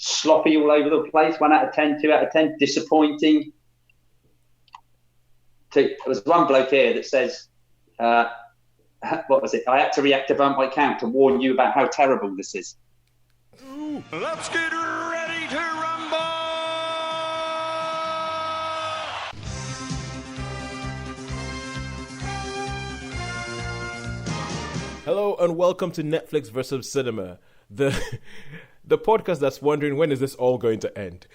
sloppy all over the place. 1 out of 10, 2 out of 10, disappointing. There was one bloke here that says, what was it? I had to reactivate my account to warn you about how terrible this is. Let's get ready to rumble! Hello and welcome to Netflix versus Cinema, the podcast that's wondering when is this all going to end.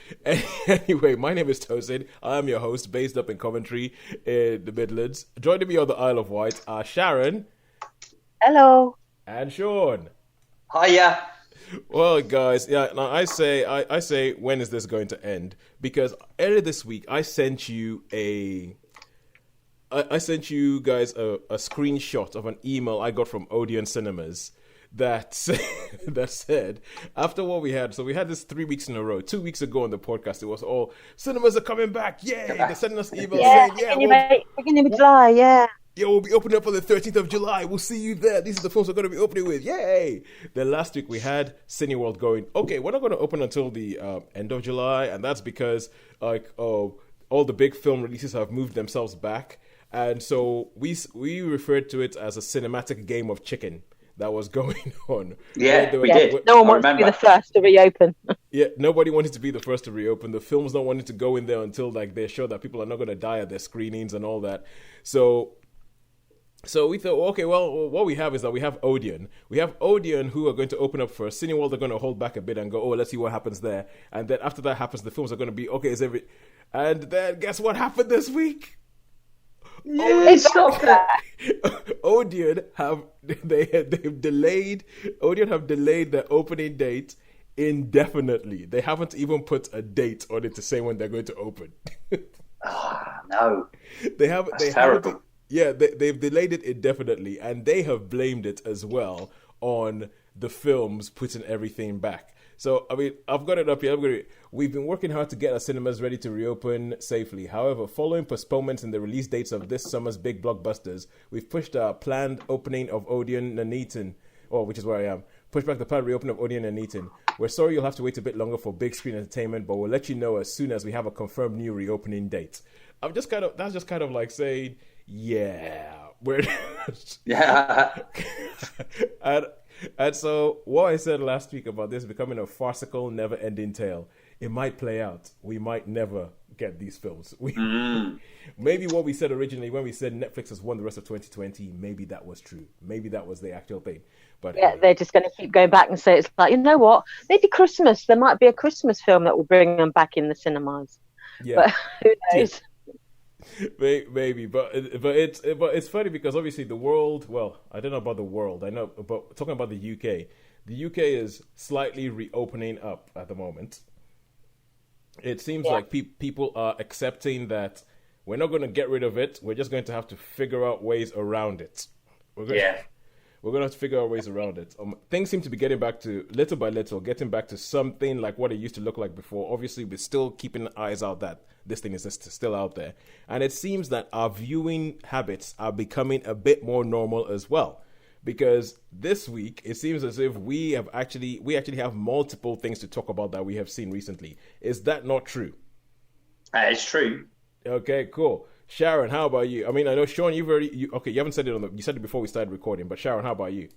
Anyway, my name is Tosin. I am your host, based up in Coventry in the Midlands. Joining me on the Isle of Wight are Sharon. Hello. And Shaun. Hiya. Well, guys, yeah. Now I say, when is this going to end? Because earlier this week I sent you guys a screenshot of an email I got from Odeon Cinemas that said, after what we had, so we had this 3 weeks in a row. 2 weeks ago on the podcast, it was all cinemas are coming back, yay! They're sending us emails saying, beginning of July, yeah, we'll be opening up on the 13th of July. We'll see you there. These are the films we're going to be opening with. Yay! Then last week we had Cineworld going, okay, we're not going to open until the end of July, and that's because all the big film releases have moved themselves back, and so we referred to it as a cinematic game of chicken that was going on. Yeah, we did. No one wants to be the first to reopen. Yeah, nobody wanted to be the first to reopen. The films don't want to go in there until they're sure that people are not going to die at their screenings and all that. So we thought, okay, well, what we have is that we have Odeon. We have Odeon who are going to open up first. Cineworld are going to hold back a bit and go, let's see what happens there. And then after that happens, the films are going to be, okay, and then guess what happened this week? Stop that. Odeon have delayed their opening date indefinitely. They haven't even put a date on it to say when they're going to open. No. That's terrible. They've delayed it indefinitely, and they have blamed it as well on the films putting everything back. So, I mean, I've got it up here. We've been working hard to get our cinemas ready to reopen safely. However, following postponements in the release dates of this summer's big blockbusters, we've pushed our planned opening of Odeon and Nuneaton, which is where I am, pushed back the planned reopening of Odeon and Nuneaton. We're sorry you'll have to wait a bit longer for big screen entertainment, but we'll let you know as soon as we have a confirmed new reopening date. That's just kind of like saying, yeah, we're... Yeah. And so what I said last week about this becoming a farcical, never-ending tale, it might play out. We might never get these films. Maybe what we said originally when we said Netflix has won the rest of 2020, maybe that was true. Maybe that was the actual thing. But yeah, they're just going to keep going back and say, it's like, you know what? Maybe Christmas. There might be a Christmas film that will bring them back in the cinemas. Yeah. But who knows? Maybe, but it's funny because obviously the world. Well, I don't know about the world. I know, but talking about the UK, the UK is slightly reopening up at the moment. It seems like people are accepting that we're not going to get rid of it. We're just going to have to figure out ways around it. We're going to have to figure out ways around it. Things seem to be getting back to, little by little, getting back to something like what it used to look like before. Obviously, we're still keeping eyes out that this thing is still out there. And it seems that our viewing habits are becoming a bit more normal as well. Because this week, it seems as if we actually have multiple things to talk about that we have seen recently. Is that not true? It's true. Okay, cool. Sharon, how about you? I mean, I know, Shaun, you haven't said it you said it before we started recording, but Sharon, how about you?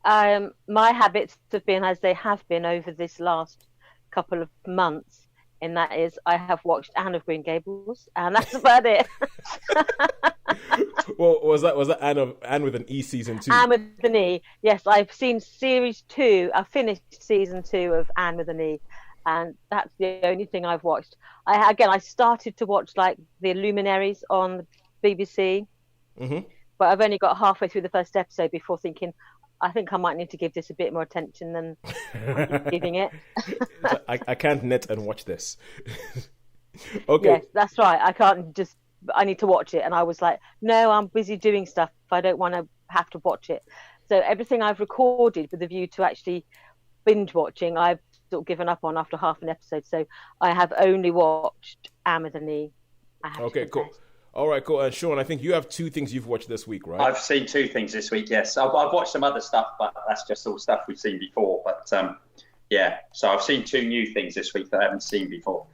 My habits have been as they have been over this last couple of months, and that is I have watched Anne of Green Gables, and that's about it. Well, was that Anne with an E season 2? Anne with an E, yes. I've seen series 2. I finished season 2 of Anne with an E, and that's the only thing I've watched. I started to watch like the Luminaries on the BBC, but I've only got halfway through the first episode before thinking, I think I might need to give this a bit more attention than giving it. I can't net and watch this. Okay. Yes, that's right. I need to watch it. And I was like, no, I'm busy doing stuff. I don't want to have to watch it. So everything I've recorded with a view to actually binge watching, I've sort of given up on after half an episode. So I have only watched Anne with an E. Okay, cool. All right, cool. And Shaun, I think you have 2 things you've watched this week, right? I've seen 2 things this week, yes. I've watched some other stuff, but that's just all stuff we've seen before. But Yeah, so I've seen 2 new things this week that I haven't seen before.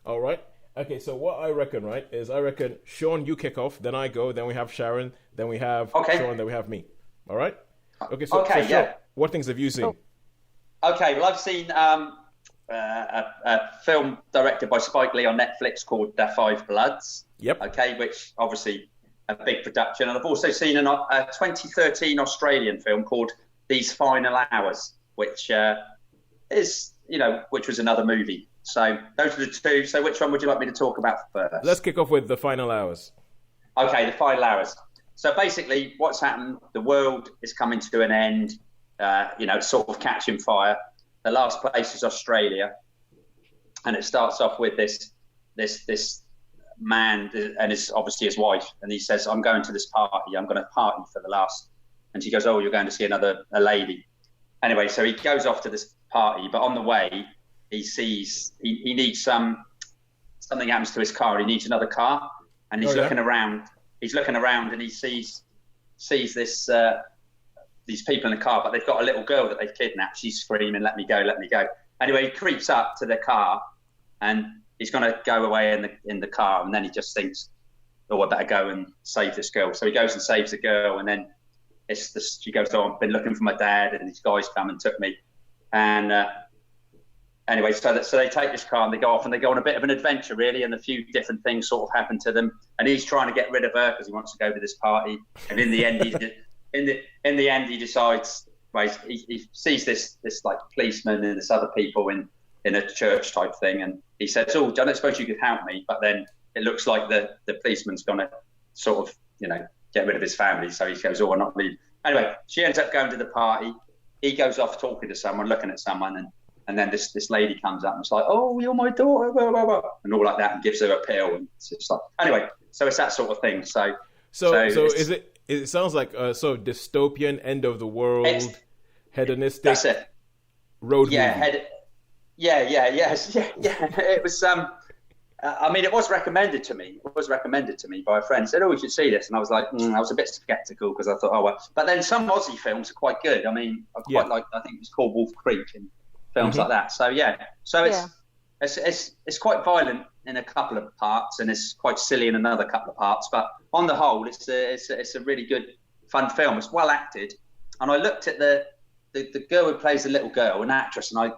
All right. Okay, so what I reckon, right, is I reckon Shaun, you kick off, then I go, then we have Sharon, then we have Shaun, then we have me. All right? Okay, so Shaun, what things have you seen? Okay, well, I've seen a film directed by Spike Lee on Netflix called The Five Bloods. Yep. Okay, which obviously a big production. And I've also seen a 2013 Australian film called These Final Hours, which which was another movie. So those are the 2. So which one would you like me to talk about first? Let's kick off with The Final Hours. Okay, The Final Hours. So basically what's happened, the world is coming to an end, sort of catching fire. The last place is Australia. And it starts off with this man and obviously his wife. And he says, I'm going to this party. I'm going to party for the last. And she goes, oh, you're going to see a lady. Anyway, so he goes off to this party, but on the way, he sees he needs something happens to his car. He needs another car, and he's looking around. He's looking around, and he sees this these people in the car, but they've got a little girl that they've kidnapped. She's screaming, "Let me go! Let me go!" Anyway, he creeps up to the car, and he's going to go away in the car, and then he just thinks, "Oh, I better go and save this girl." So he goes and saves the girl, and then she goes, "Oh, I've been looking for my dad, and these guys come and took me." And anyway, so they take this car and they go off and they go on a bit of an adventure, really, and a few different things sort of happen to them. And he's trying to get rid of her because he wants to go to this party. And in the end, he decides. Well, he sees this like policeman and this other people in a church type thing, and he says, "Oh, I don't suppose you could help me." But then it looks like the policeman's going to sort of get rid of his family. So he goes, "Oh, I'm not leaving." Anyway, she ends up going to the party. He goes off talking to someone, looking at someone, and then this lady comes up and it's like, "Oh, you're my daughter," blah, blah, blah, and all like that, and gives her a pill. And it's just like, anyway, so it's that sort of thing. So is it? It sounds like sort of dystopian, end of the world, hedonistic. That's it. Road movie. Yes. It was. I mean, it was recommended to me. It was recommended to me by a friend. He said, "Oh, we should see this," and I was like, I was a bit skeptical because I thought, oh well. But then some Aussie films are quite good. I mean, I quite like. I think it was called Wolf Creek and films like that. So it's quite violent in a couple of parts, and it's quite silly in another couple of parts. But on the whole, it's a really good, fun film. It's well acted, and I looked at the girl who plays the little girl, an actress, and like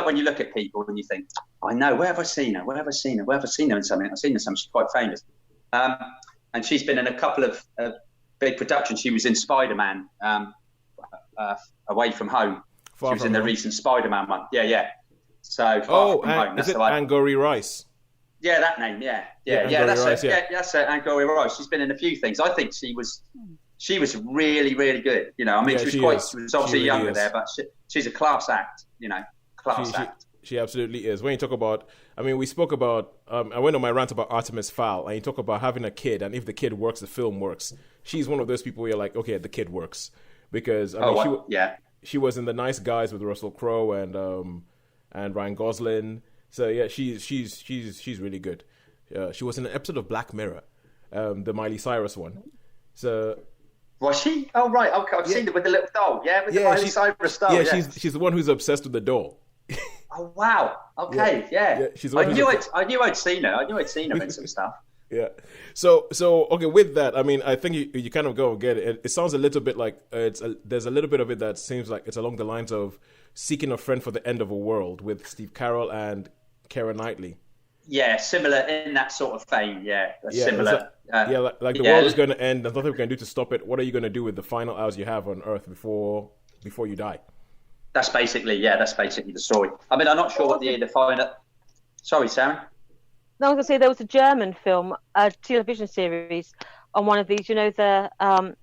when you look at people and you think, I know, where have I seen her? Where have I seen her? Where have I seen her in something? I've seen her in something. She's quite famous. And she's been in a couple of big productions. She was in Spider-Man, Away From Home. She was in the recent Spider-Man one. Yeah. So Far From Home. Is it Angourie Rice? Yeah, that name. Yeah. That's it. Angourie Rice. She's been in a few things. I think she was really, really good. She was obviously younger there, but she's a class act. Act. She absolutely is. When you talk about, we spoke about, I went on my rant about Artemis Fowl, and you talk about having a kid, and if the kid works, the film works. She's one of those people where you're like, okay, the kid works. Because, she was in The Nice Guys with Russell Crowe and Ryan Gosling. So, yeah, she's really good. She was in an episode of Black Mirror, the Miley Cyrus one. So... Was she? Oh, right. Okay, I've seen it with the little doll. Yeah, with the Miley Cyrus doll. Yeah, she's the one who's obsessed with the doll. Oh, wow. Okay, yeah. I knew I'd seen her. I knew I'd seen her in some stuff. Yeah. So okay, with that, I think you kind of go and get it. It sounds a little bit like there's a little bit of it that seems like it's along the lines of Seeking a Friend for the End of a World with Steve Carell and Keira Knightley. Yeah, similar in that sort of vein. Yeah, similar. Like the world is going to end. There's nothing we can do to stop it. What are you going to do with the final hours you have on Earth before you die? That's basically the story. I'm not sure what the final. Sorry, Sharon. No, I was going to say there was a German film, a television series on one of these. You often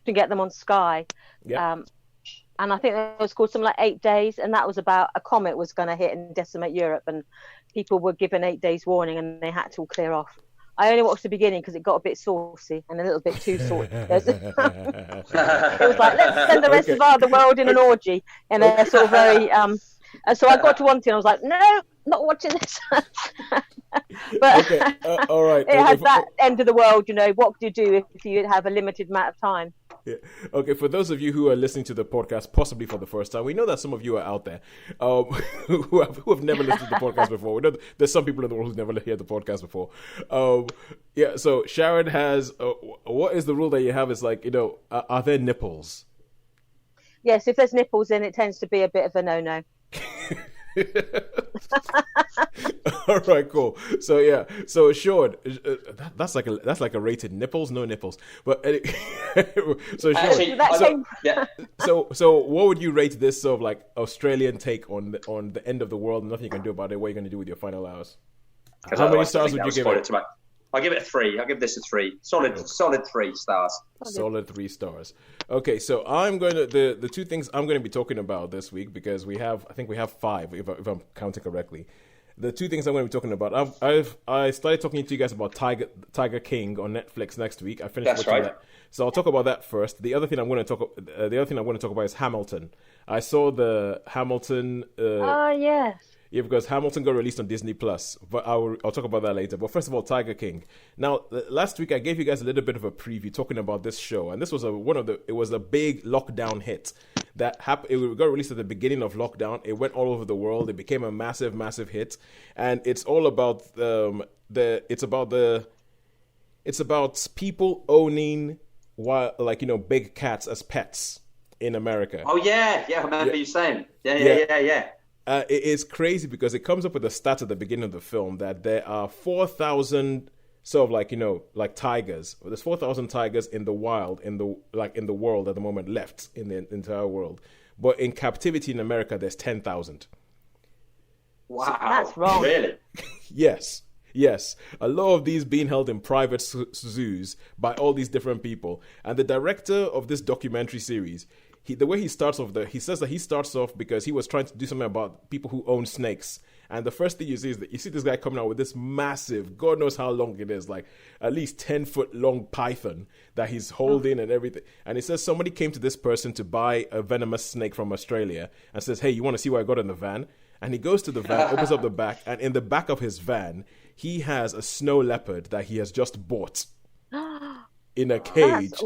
get them on Sky. Yeah. And I think it was called something like 8 Days, and that was about a comet was going to hit and decimate Europe, and people were given 8 days warning, and they had to all clear off. I only watched the beginning because it got a bit saucy and a little bit too saucy. It was like, let's send the rest of the world in an orgy, and they're sort of very. And so I got to one thing, and I was like, no, not watching this. But all right. It had that end of the world. What could you do if you have a limited amount of time? Yeah. Okay, for those of you who are listening to the podcast, possibly for the first time, we know that some of you are out there who have never listened to the podcast before. We know there's some people in the world who've never heard the podcast before. Yeah, so Sharon has, what is the rule that you have? Is like, are there nipples? Yes, if there's nipples in, it tends to be a bit of a no-no. All right, cool. So yeah, so Shaun, that's like a rated nipples, no nipples. But so Shaun, so what would you rate this sort of like Australian take on the end of the world? Nothing you can do about it. What are you going to do with your final hours? How many stars would you give it? I give it a 3. I give this a 3. Solid 3 stars. Solid 3 stars. Okay, so I'm going to the 2 things I'm going to be talking about this week, because I think we have 5 if I'm counting correctly. The 2 things I'm going to be talking about. I started talking to you guys about Tiger King on Netflix next week. I finished watching that. So I'll talk about that first. The other thing I'm going to talk about is Hamilton. I saw the Hamilton. Yes. Yeah, because Hamilton got released on Disney Plus, but I'll talk about that later. But first of all, Tiger King. Now, last week I gave you guys a little bit of a preview talking about this show, and this was it was a big lockdown hit that happened. It got released at the beginning of lockdown. It went all over the world. It became a massive, massive hit, and it's all about it's about people owning big cats as pets in America. Oh yeah, I remember you saying. Yeah. It is crazy because it comes up with a stat at the beginning of the film that there are 4,000 sort of like tigers. There's 4,000 tigers in the wild in the world at the moment, left in the entire world. But in captivity in America, there's 10,000. Wow, so that's wrong. Really? Yes. A lot of these being held in private zoos by all these different people. And the director of this documentary series, the way he starts off, he says that he starts off because he was trying to do something about people who own snakes. And the first thing you see is that you see this guy coming out with this massive, God knows how long it is, like at least 10-foot long python that he's holding and everything. And he says somebody came to this person to buy a venomous snake from Australia and says, hey, you want to see what I got in the van? And he goes to the van, opens up the back, and in the back of his van, he has a snow leopard that he has just bought in a cage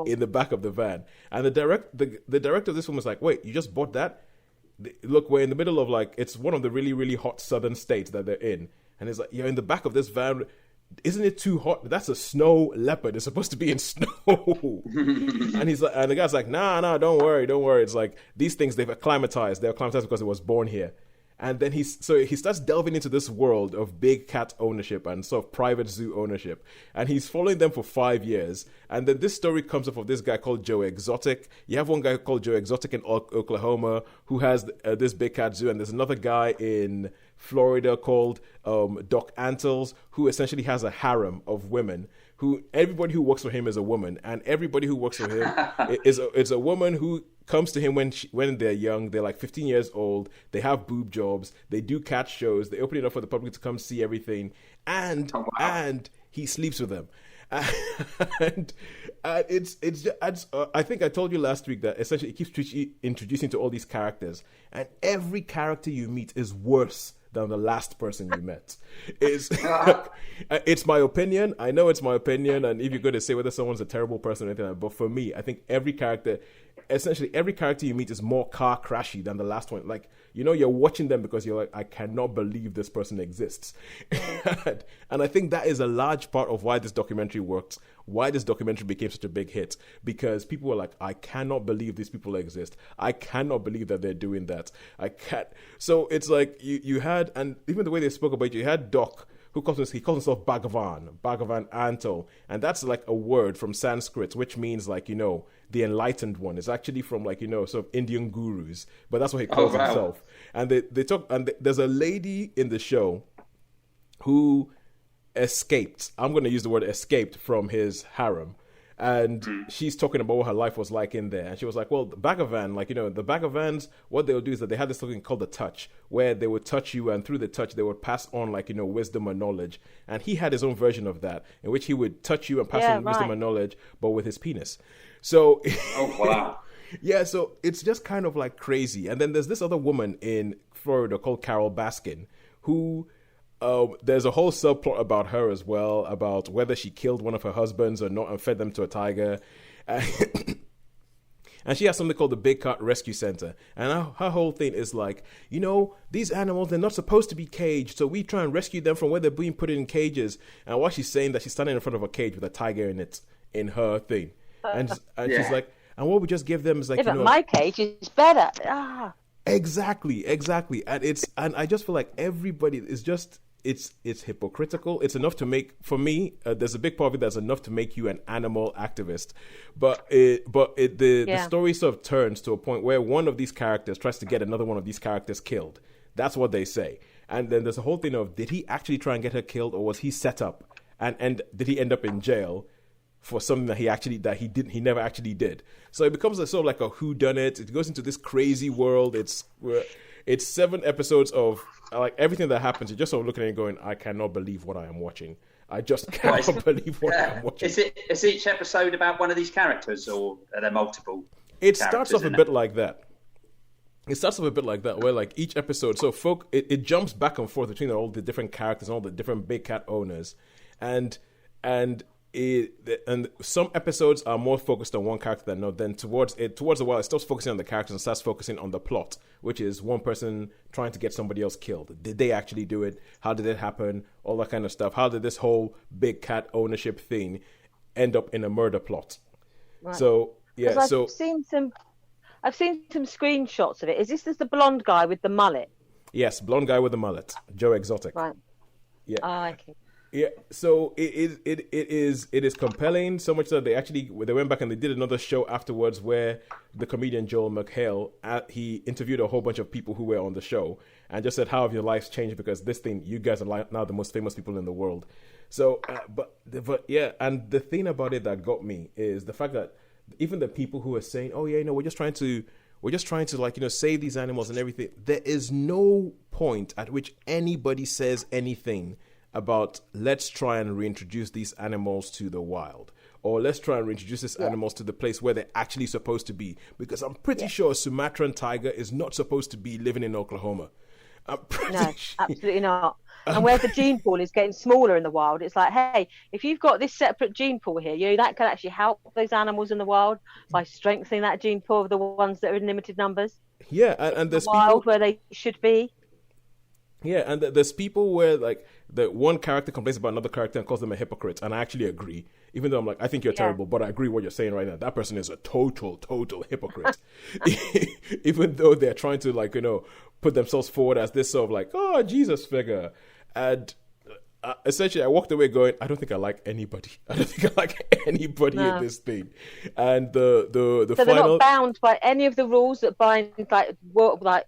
in the back of the van. And the director of this film was like, wait, you just bought that? Look, we're in the middle of it's one of the really, really hot southern states that they're in. And it's like, you're in the back of this van. Isn't it too hot? That's a snow leopard. It's supposed to be in snow. And he's like, and the guy's like, nah, don't worry. It's like, these things, they've acclimatized. They're acclimatized because it was born here. And then he starts delving into this world of big cat ownership and sort of private zoo ownership. And he's following them for 5 years. And then this story comes up of this guy called Joe Exotic. You have one guy called Joe Exotic in Oklahoma who has this big cat zoo. And there's another guy in Florida called Doc Antles, who essentially has a harem of women. Everybody who works for him is a woman, and everybody who works for him is a woman who comes to him when they're young. They're like 15 years old. They have boob jobs. They do cat shows. They open it up for the public to come see everything, and he sleeps with them. And it's just, I think I told you last week that essentially it keeps introducing to all these characters, and every character you meet is worse than the last person you met. It's my opinion. I know it's my opinion, and if you're going to say whether someone's a terrible person or anything like that, but for me, I think every character you meet is more car crashy than the last one. Like, you're watching them because you're like, I cannot believe this person exists. And I think that is a large part of why this documentary worked, why this documentary became such a big hit, because people were like, I cannot believe these people exist. I cannot believe that they're doing that. I can't. So it's like you had, and even the way they spoke about it, you had Doc, who calls himself Bhagavan Anto, and that's like a word from Sanskrit, which means the enlightened one. It's actually from sort of Indian gurus, but that's what he calls himself. And they talk, and there's a lady in the show who escaped. I'm going to use the word escaped from his harem. And she's talking about what her life was like in there. And she was like, well, the Bhagavan, the Bhagavans, what they'll do is that they had this thing called the touch, where they would touch you, and through the touch, they would pass on, wisdom and knowledge. And he had his own version of that, in which he would touch you and pass on wisdom and knowledge, but with his penis. So, oh, wow. Yeah, so it's just kind of crazy. And then there's this other woman in Florida called Carol Baskin, who... there's a whole subplot about her as well, about whether she killed one of her husbands or not and fed them to a tiger. And she has something called the Big Cat Rescue Center. And her whole thing is like, these animals, they're not supposed to be caged. So we try and rescue them from where they're being put in cages. And while she's saying that, she's standing in front of a cage with a tiger in it, in her thing. And she's like, and what we just give them is like, but my cage is better. Ah. Exactly. And I just feel like everybody is just, it's hypocritical. It's enough to make, for me, there's a big part of it that's enough to make you an animal activist. But the story sort of turns to a point where one of these characters tries to get another one of these characters killed. That's what they say. And then there's a whole thing of, did he actually try and get her killed, or was he set up? And did he end up in jail for something that he never actually did? So it becomes sort of like a whodunit. It goes into this crazy world. It's 7 episodes of like everything that happens. You're just sort of looking at it and going, I cannot believe what I am watching. I just cannot believe what I am watching. Is each episode about one of these characters, or are there multiple? It starts off a bit like that. It starts off a bit like that, where like each episode, so it jumps back and forth between all the different characters and all the different big cat owners, and some episodes are more focused on one character than another. Then towards a while, it stops focusing on the characters and starts focusing on the plot, which is one person trying to get somebody else killed. Did they actually do it? How did it happen? All that kind of stuff. How did this whole big cat ownership thing end up in a murder plot? Right. So yeah, I've seen some screenshots of it. Is this the blonde guy with the mullet? Yes, blonde guy with the mullet, Joe Exotic. Right. Yeah. Oh, okay. Yeah, so it is compelling, so much that they went back and they did another show afterwards where the comedian Joel McHale, he interviewed a whole bunch of people who were on the show and just said, how have your lives changed, because this thing, you guys are now the most famous people in the world. So but yeah, and the thing about it that got me is the fact that even the people who are saying, oh yeah, we're just trying to like, save these animals and everything, there is no point at which anybody says anything about let's try and reintroduce these animals to the wild, or let's try and reintroduce these animals to the place where they're actually supposed to be, because I'm pretty sure a Sumatran tiger is not supposed to be living in Oklahoma. No, absolutely not. And where the gene pool is getting smaller in the wild, it's like, hey, if you've got this separate gene pool here, that can actually help those animals in the wild by strengthening that gene pool of the ones that are in limited numbers. Yeah, and there's the wild where they should be. Yeah, and there's people where like the one character complains about another character and calls them a hypocrite, and I actually agree. Even though I'm like, I think you're terrible, but I agree what you're saying right now. That person is a total hypocrite. Even though they're trying to like, put themselves forward as this sort of like, oh, Jesus figure. And essentially I walked away going, I don't think I like anybody. I don't think I like anybody in this thing. And the so final... they're not bound by any of the rules that bind like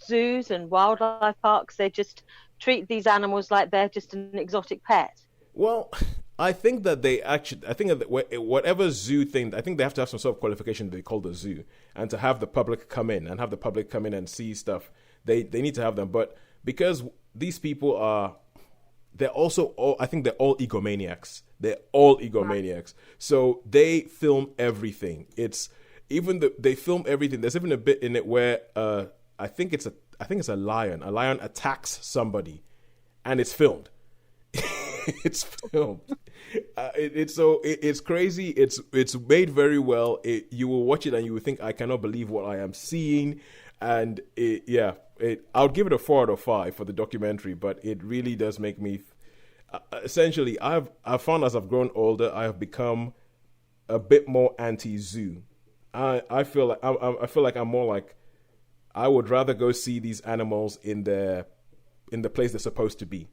zoos and wildlife parks. They just treat these animals like they're just an exotic pet. Well, I think that whatever zoo thing, I think they have to have some sort of qualification they call the zoo, and to have the public come in and see stuff, they need to have them. But because these people they're also all, I think they're all egomaniacs. They're all egomaniacs. So they film everything. They film everything. There's even a bit in it where I think it's a lion. A lion attacks somebody, and it's filmed. It's filmed. It's crazy. It's made very well. You will watch it and you will think, I cannot believe what I am seeing. And I'll give it a 4 out of 5 for the documentary, but it really does make me. Essentially, I've found as I've grown older, I have become a bit more anti-zoo. I feel like I'm more like, I would rather go see these animals in the place they're supposed to be.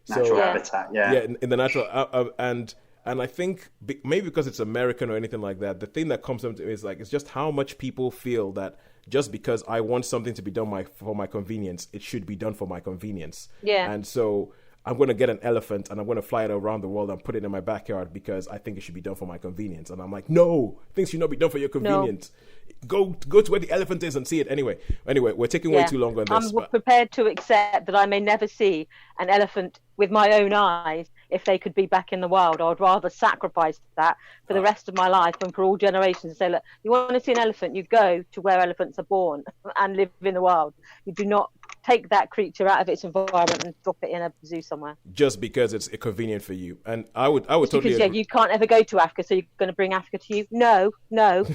Natural habitat, in the natural, and I think maybe because it's American or anything like that, the thing that comes up to me is like, it's just how much people feel that just because I want something to be done for my convenience, it should be done for my convenience. Yeah. And so I'm going to get an elephant and I'm going to fly it around the world and put it in my backyard because I think it should be done for my convenience. And I'm like, no, things should not be done for your convenience. No. Go to where the elephant is and see it. Anyway, we're taking way too long on this. I'm prepared to accept that I may never see an elephant with my own eyes if they could be back in the wild. I would rather sacrifice that for the rest of my life and for all generations and say, look, you want to see an elephant, you go to where elephants are born and live in the wild. You do not take that creature out of its environment and drop it in a zoo somewhere. Just because it's convenient for you. And I would totally because, agree. you can't ever go to Africa, so you're going to bring Africa to you. No,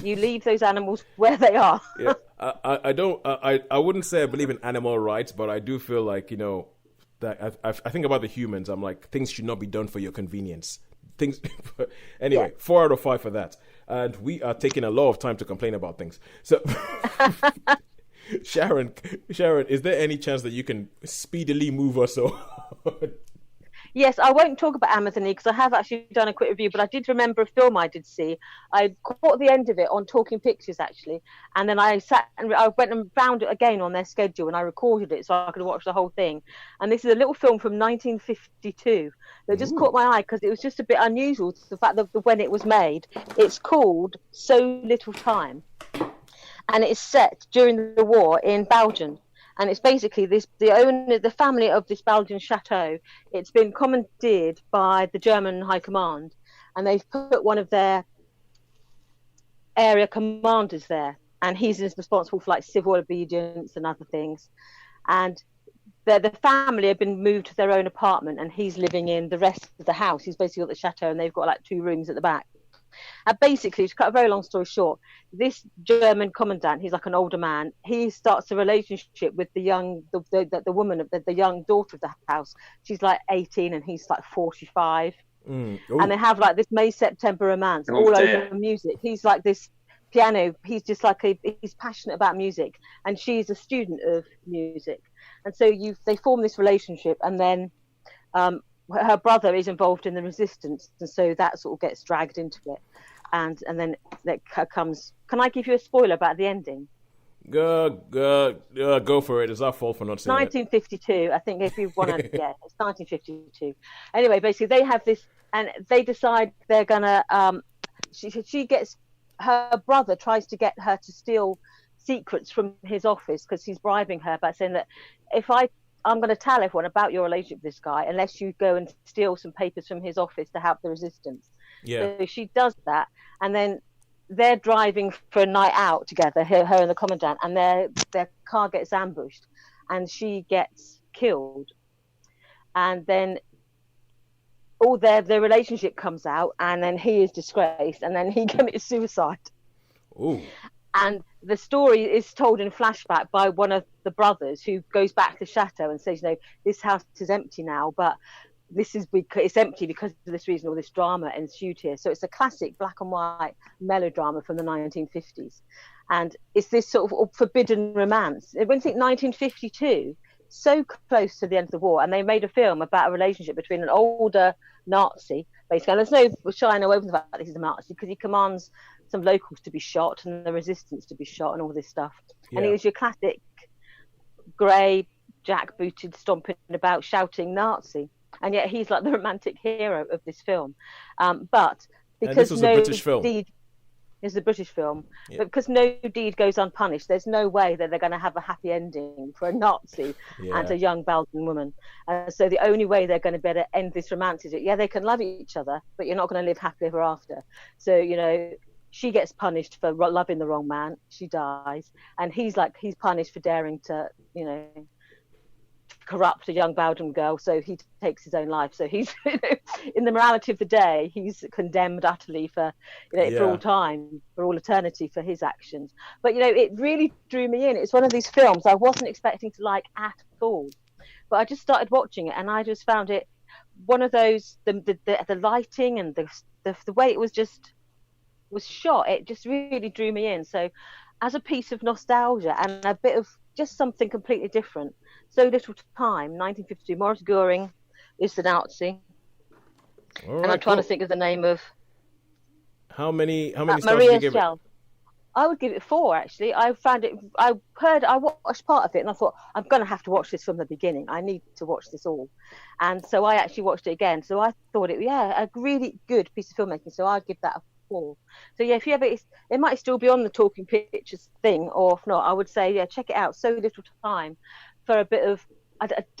you leave those animals where they are. Yeah, I wouldn't say I believe in animal rights, but I do feel like, that I think about the humans. I'm like, things should not be done for your convenience. Anyway, Yeah. 4 out of 5 for that. And we are taking a lot of time to complain about things. So, Sharon, is there any chance that you can speedily move us on? Yes, I won't talk about Amazony because I have actually done a quick review, but I did remember a film I did see. I caught the end of it on Talking Pictures, actually, and then I went and found it again on their schedule, and I recorded it so I could watch the whole thing. And this is a little film from 1952 that just caught my eye because it was just a bit unusual, the fact that when it was made. It's called So Little Time, and it's set during the war in Belgium. And it's basically the family of this Belgian chateau. It's been commandeered by the German High Command, and they've put one of their area commanders there, and he's responsible for like civil obedience and other things. And the family have been moved to their own apartment, and he's living in the rest of the house. He's basically got the chateau, and they've got like 2 rooms at the back. And basically, to cut a very long story short, this German commandant, he's like an older man, he starts a relationship with the young daughter of the house. She's like 18 and he's like 45. And they have like this May-September romance over music. He's like this piano, he's just like he's passionate about music, and she's a student of music. And so they form this relationship, and then her brother is involved in the resistance, and so that sort of gets dragged into it. And then that comes. Can I give you a spoiler about the ending? Go for it. It's our fault for not saying 1952. I think if you want to, yeah, it's 1952. Anyway, basically they have this, and they decide they're gonna. She gets, her brother tries to get her to steal secrets from his office because he's bribing her by saying that I'm going to tell everyone about your relationship with this guy unless you go and steal some papers from his office to help the resistance. Yeah. So she does that, and then they're driving for a night out together, her and the commandant, and their car gets ambushed, and she gets killed. And then all their relationship comes out, and then he is disgraced, and then he commits suicide. Ooh. And the story is told in flashback by one of the brothers who goes back to the chateau and says, this house is empty now, but it's empty because of this reason, or this drama ensued here. So it's a classic black and white melodrama from the 1950s. And it's this sort of forbidden romance. When you think 1952, so close to the end of the war, and they made a film about a relationship between an older Nazi, basically, and there's no shying away from the fact that he's a Nazi because he commands some locals to be shot and the resistance to be shot and all this stuff. Yeah. And he was your classic grey, jack-booted, stomping about, shouting Nazi. And yet he's like the romantic hero of this film. But because this was a British film. It's a British film. Yeah. But because no deed goes unpunished, there's no way that they're going to have a happy ending for a Nazi and a young Belgian woman. So the only way they're going to be able to end this romance is they can love each other, but you're not going to live happily ever after. So, she gets punished for loving the wrong man. She dies. And he's punished for daring to, corrupt a young Belgian girl. So he takes his own life. So he's, in the morality of the day, he's condemned utterly for all time, for all eternity for his actions. But, it really drew me in. It's one of these films I wasn't expecting to like at all. But I just started watching it, and I just found it one of those, the lighting and the way it was shot, it just really drew me in. So as a piece of nostalgia and a bit of just something completely different, So Little Time, 1952, Maurice Goring is the Nazi. Right, and I'm trying to think of the name of how many stars Maria did you give Schell. I would give it 4, actually. I watched part of it and I thought, I'm going to have to watch this from the beginning. I need to watch this all. And so I actually watched it again. So I thought a really good piece of filmmaking. So I'd give that a 4. So yeah, if you ever, it might still be on the Talking Pictures thing, or if not, I would say, check it out. So Little Time, for a bit of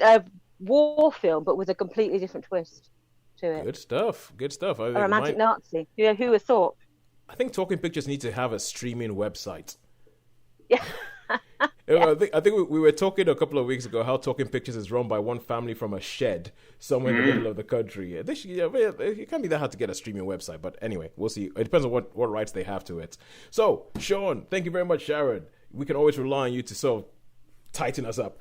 a war film, but with a completely different twist to it. Good stuff. A romantic Nazi. Yeah, who would have thought? I think Talking Pictures need to have a streaming website. Yeah. I think we were talking a couple of weeks ago how Talking Pictures is run by one family from a shed somewhere in the middle of the country. It can't be that hard to get a streaming website, but anyway, we'll see. It depends on what rights they have to it. So, Shaun, thank you very much, Sharon. We can always rely on you to sort of tighten us up.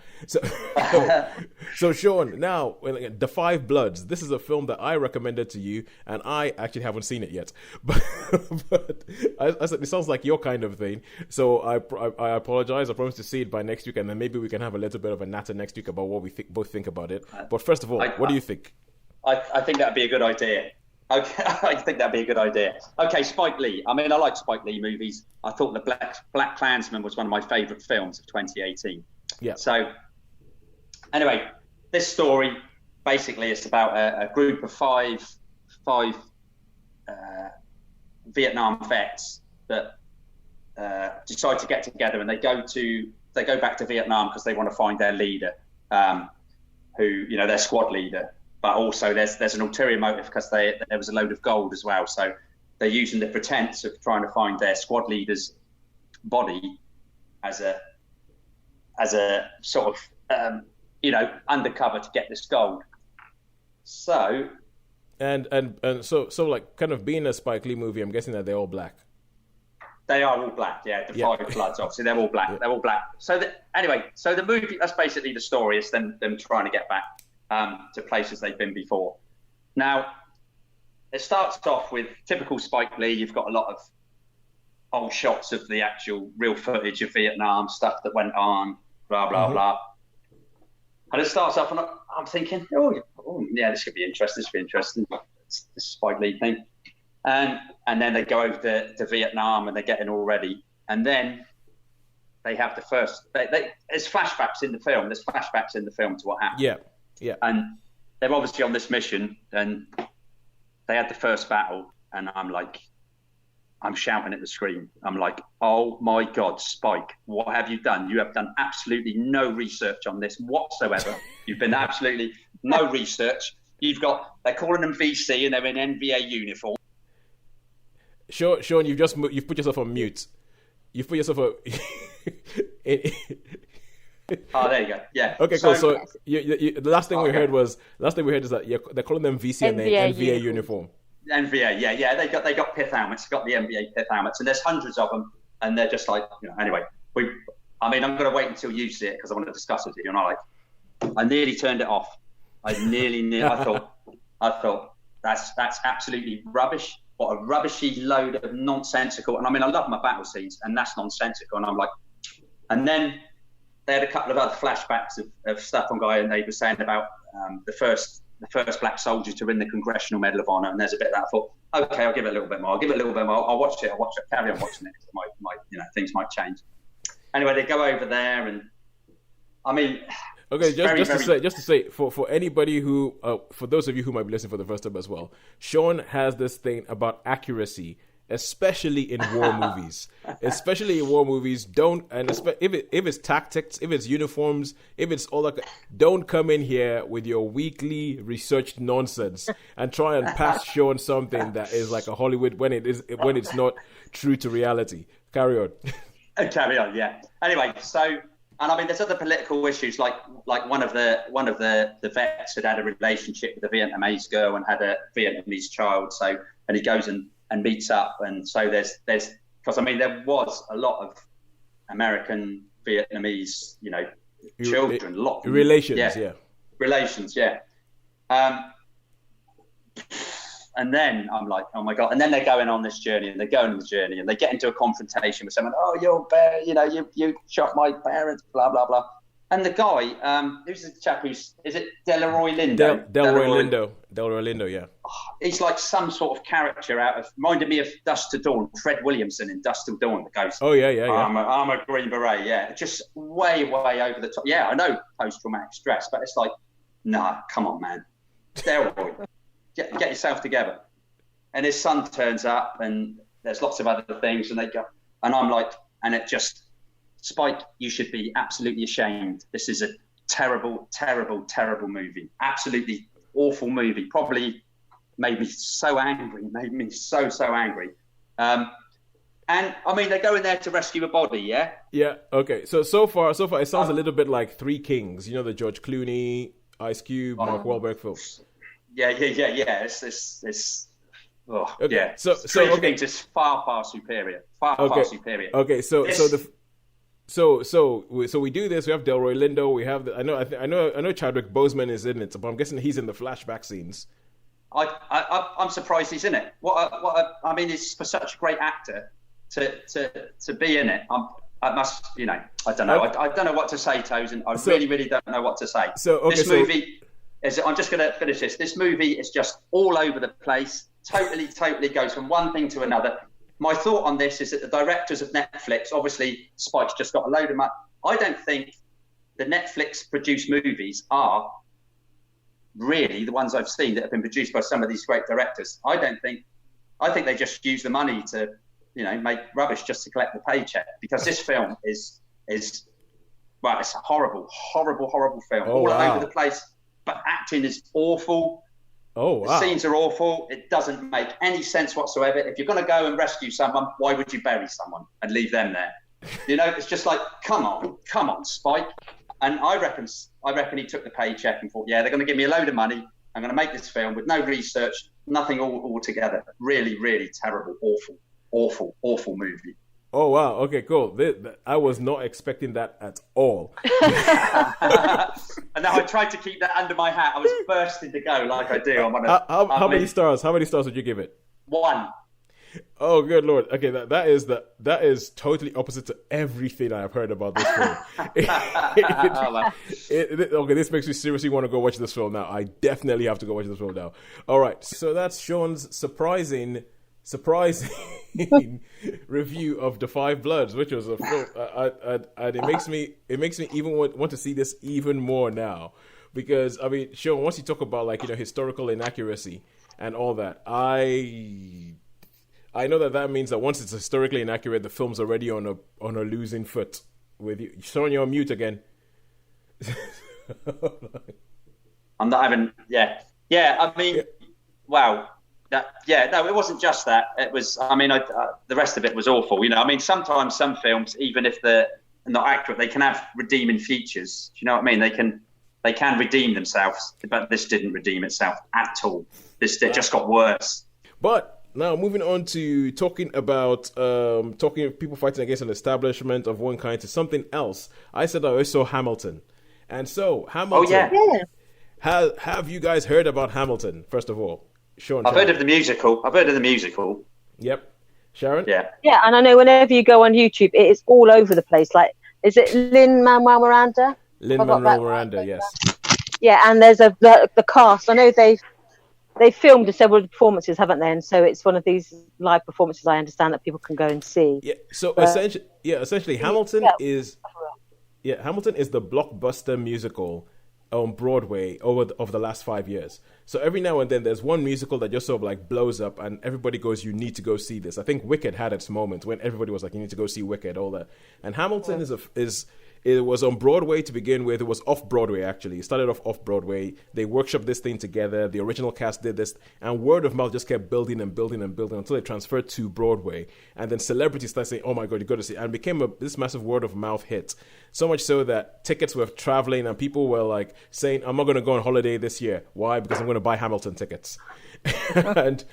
So Shaun, now, The Five Bloods. This is a film that I recommended to you, and I actually haven't seen it yet. But I said, it sounds like your kind of thing. So I apologize. I promise to see it by next week, and then maybe we can have a little bit of a natter next week about what we both think about it. But first of all, what do you think? I think that'd be a good idea. Okay, I think that'd be a good idea. Okay, Spike Lee. I mean, I like Spike Lee movies. I thought The Black Klansman was one of my favourite films of 2018. Yeah. So, anyway, this story basically is about a group of five Vietnam vets that decide to get together, and they go back to Vietnam because they want to find their leader, their squad leader. But also there's an ulterior motive because there was a load of gold as well. So they're using the pretense of trying to find their squad leader's body as a sort of undercover to get this gold. So and so like kind of being a Spike Lee movie, I'm guessing that they're all black. They are all black, yeah. The Five Bloods, obviously, they're all black. Yeah. They're all black. So the movie, that's basically the story. Is them trying to get back to places they've been before. Now, it starts off with typical Spike Lee. You've got a lot of old shots of the actual real footage of Vietnam, stuff that went on, blah, blah, blah. And it starts off, and I'm thinking, oh yeah, this could be interesting. This Spike Lee thing. And then they go over to Vietnam, and they're getting all ready. And then they have the first... There's flashbacks in the film. There's flashbacks in the film to what happened. Yeah. And they're obviously on this mission, and they had the first battle, and I'm shouting at the screen. I'm like, oh my God, Spike, what have you done? You have done absolutely no research on this whatsoever. You've been absolutely no research. They're calling them VC, and they're in NBA uniform. Shaun, you've put yourself on mute. You've put yourself on... Oh, there you go. Yeah. Okay, cool. So the last thing we heard is that they're calling them VC and then NBA uniform. NBA, yeah. They got pith helmets. They got the NBA pith helmets, and there's hundreds of them, and they're just like, anyway. I'm going to wait until you see it because I want to discuss it with you. And I nearly turned it off. I thought that's absolutely rubbish. What a rubbishy load of nonsensical. And I mean, I love my battle scenes, and that's nonsensical. And I'm like, and then they had a couple of other flashbacks of stuff on Guy, and they were saying about the first black soldier to win the Congressional Medal of Honor. And there's a bit of that. I thought, okay, I'll give it a little bit more. I'll watch it. Carry on watching it. Things might change. Anyway, they go over there, and I mean, okay, just to say, for anybody who, for those of you who might be listening for the first time as well, Shaun has this thing about accuracy, especially in war movies. Don't, and if it's tactics, if it's uniforms, if it's all that, don't come in here with your weekly researched nonsense and try and pass Shaun something that is like a Hollywood when it's not true to reality. Carry on. Carry on, yeah. Anyway, so, and I mean, there's other political issues, like one of the vets had a relationship with a Vietnamese girl and had a Vietnamese child. So, and he goes and meets up, and so there's because I mean there was a lot of American Vietnamese, children, a lot of relations, relations. And then I'm like, oh my God. And then they're going on this journey, and they get into a confrontation with someone. Oh, you're bad, you shot my parents, blah, blah, blah. And the guy, who's the chap is it Delroy Lindo? Delroy Lindo, yeah. Oh, he's like some sort of character reminded me of Dusk to Dawn, Fred Williamson in Dusk to Dawn, the ghost. Oh, yeah. I'm a Green Beret, yeah. Just way over the top. Yeah, I know post-traumatic stress, but it's like, nah, come on, man. Delroy. Get yourself together. And his son turns up, and there's lots of other things, and they go, and I'm like, and it just, Spike, you should be absolutely ashamed. This is a terrible, terrible, terrible movie. Absolutely awful movie. Probably made me so angry. So angry. And I mean, they're going there to rescue a body, yeah? Yeah. Okay. So far, it sounds a little bit like Three Kings. You know, the George Clooney, Ice Cube, Mark Wahlberg film. Yeah. It's oh, Okay. yeah. So Three okay. Kings is far superior. Far superior. Okay. So we do this. We have Delroy Lindo. We have I know Chadwick Boseman is in it, but I'm guessing he's in the flashback scenes. I'm surprised he's in it. I mean, he's for such a great actor to be in it. I must, I don't know. I don't know what to say, Tosin. I really don't know what to say. This movie is. I'm just going to finish this. This movie is just all over the place. Totally goes from one thing to another. My thought on this is that the directors of Netflix, obviously, Spike's just got a load of money. I don't think the Netflix produced movies are really the ones I've seen that have been produced by some of these great directors. I think they just use the money to, make rubbish just to collect the paycheck, because this film is well, it's a horrible film. Over the place, but acting is awful. The scenes are awful. It doesn't make any sense whatsoever. If you're going to go and rescue someone, why would you bury someone and leave them there? It's just like, come on, Spike. And I reckon he took the paycheck and thought, yeah, they're going to give me a load of money. I'm going to make this film with no research, nothing all together. Really terrible, awful movie. Oh, wow. Okay, cool. I was not expecting that at all. And now I tried to keep that under my hat. I was bursting to go like I do. How many stars? How many stars would you give it? 1. Oh, good Lord. Okay, that is totally opposite to everything I've heard about this film. Okay, this makes me seriously want to go watch this film now. I definitely have to go watch this film now. All right, so that's Shaun's surprising review of The Five Bloods, which was a film, and it makes me even want to see this even more now, because I mean, Shaun, once you talk about historical inaccuracy and all that, I know that means that once it's historically inaccurate, the film's already on a losing foot. With you, Shaun, you're on mute again. I'm not having. Yeah. I mean, wow. No, it wasn't just that. It was. I mean, the rest of it was awful. I mean, sometimes some films, even if they're not accurate, they can have redeeming features. Do you know what I mean? They can redeem themselves, but this didn't redeem itself at all. It just got worse. But now, moving on to talking about people fighting against an establishment of one kind to something else. I said I saw Hamilton. And so, Hamilton. Oh, yeah. Have you guys heard about Hamilton, first of all? Shaun. I've heard of the musical. Yep. Sharon? Yeah. Yeah, and I know whenever you go on YouTube, it is all over the place. Like, is it Lin-Manuel Miranda? Lin-Manuel Miranda, yes. Yeah, and there's the cast. I know they've filmed several performances, haven't they? And so it's one of these live performances, I understand, that people can go and see. Yeah. So essentially, Hamilton is the blockbuster musical on Broadway over the last 5 years. So every now and then there's one musical that just sort of blows up, and everybody goes, "You need to go see this." I think Wicked had its moment when everybody was like, "You need to go see Wicked," all that. And Hamilton It was on Broadway to begin with. It was off Broadway, actually. It started off Broadway. They workshopped this thing together. The original cast did this. And word of mouth just kept building until it transferred to Broadway. And then celebrities started saying, "Oh my God, you got to see." And it became this massive word of mouth hit. So much so that tickets were traveling and people were saying, "I'm not going to go on holiday this year." Why? Because I'm going to buy Hamilton tickets. and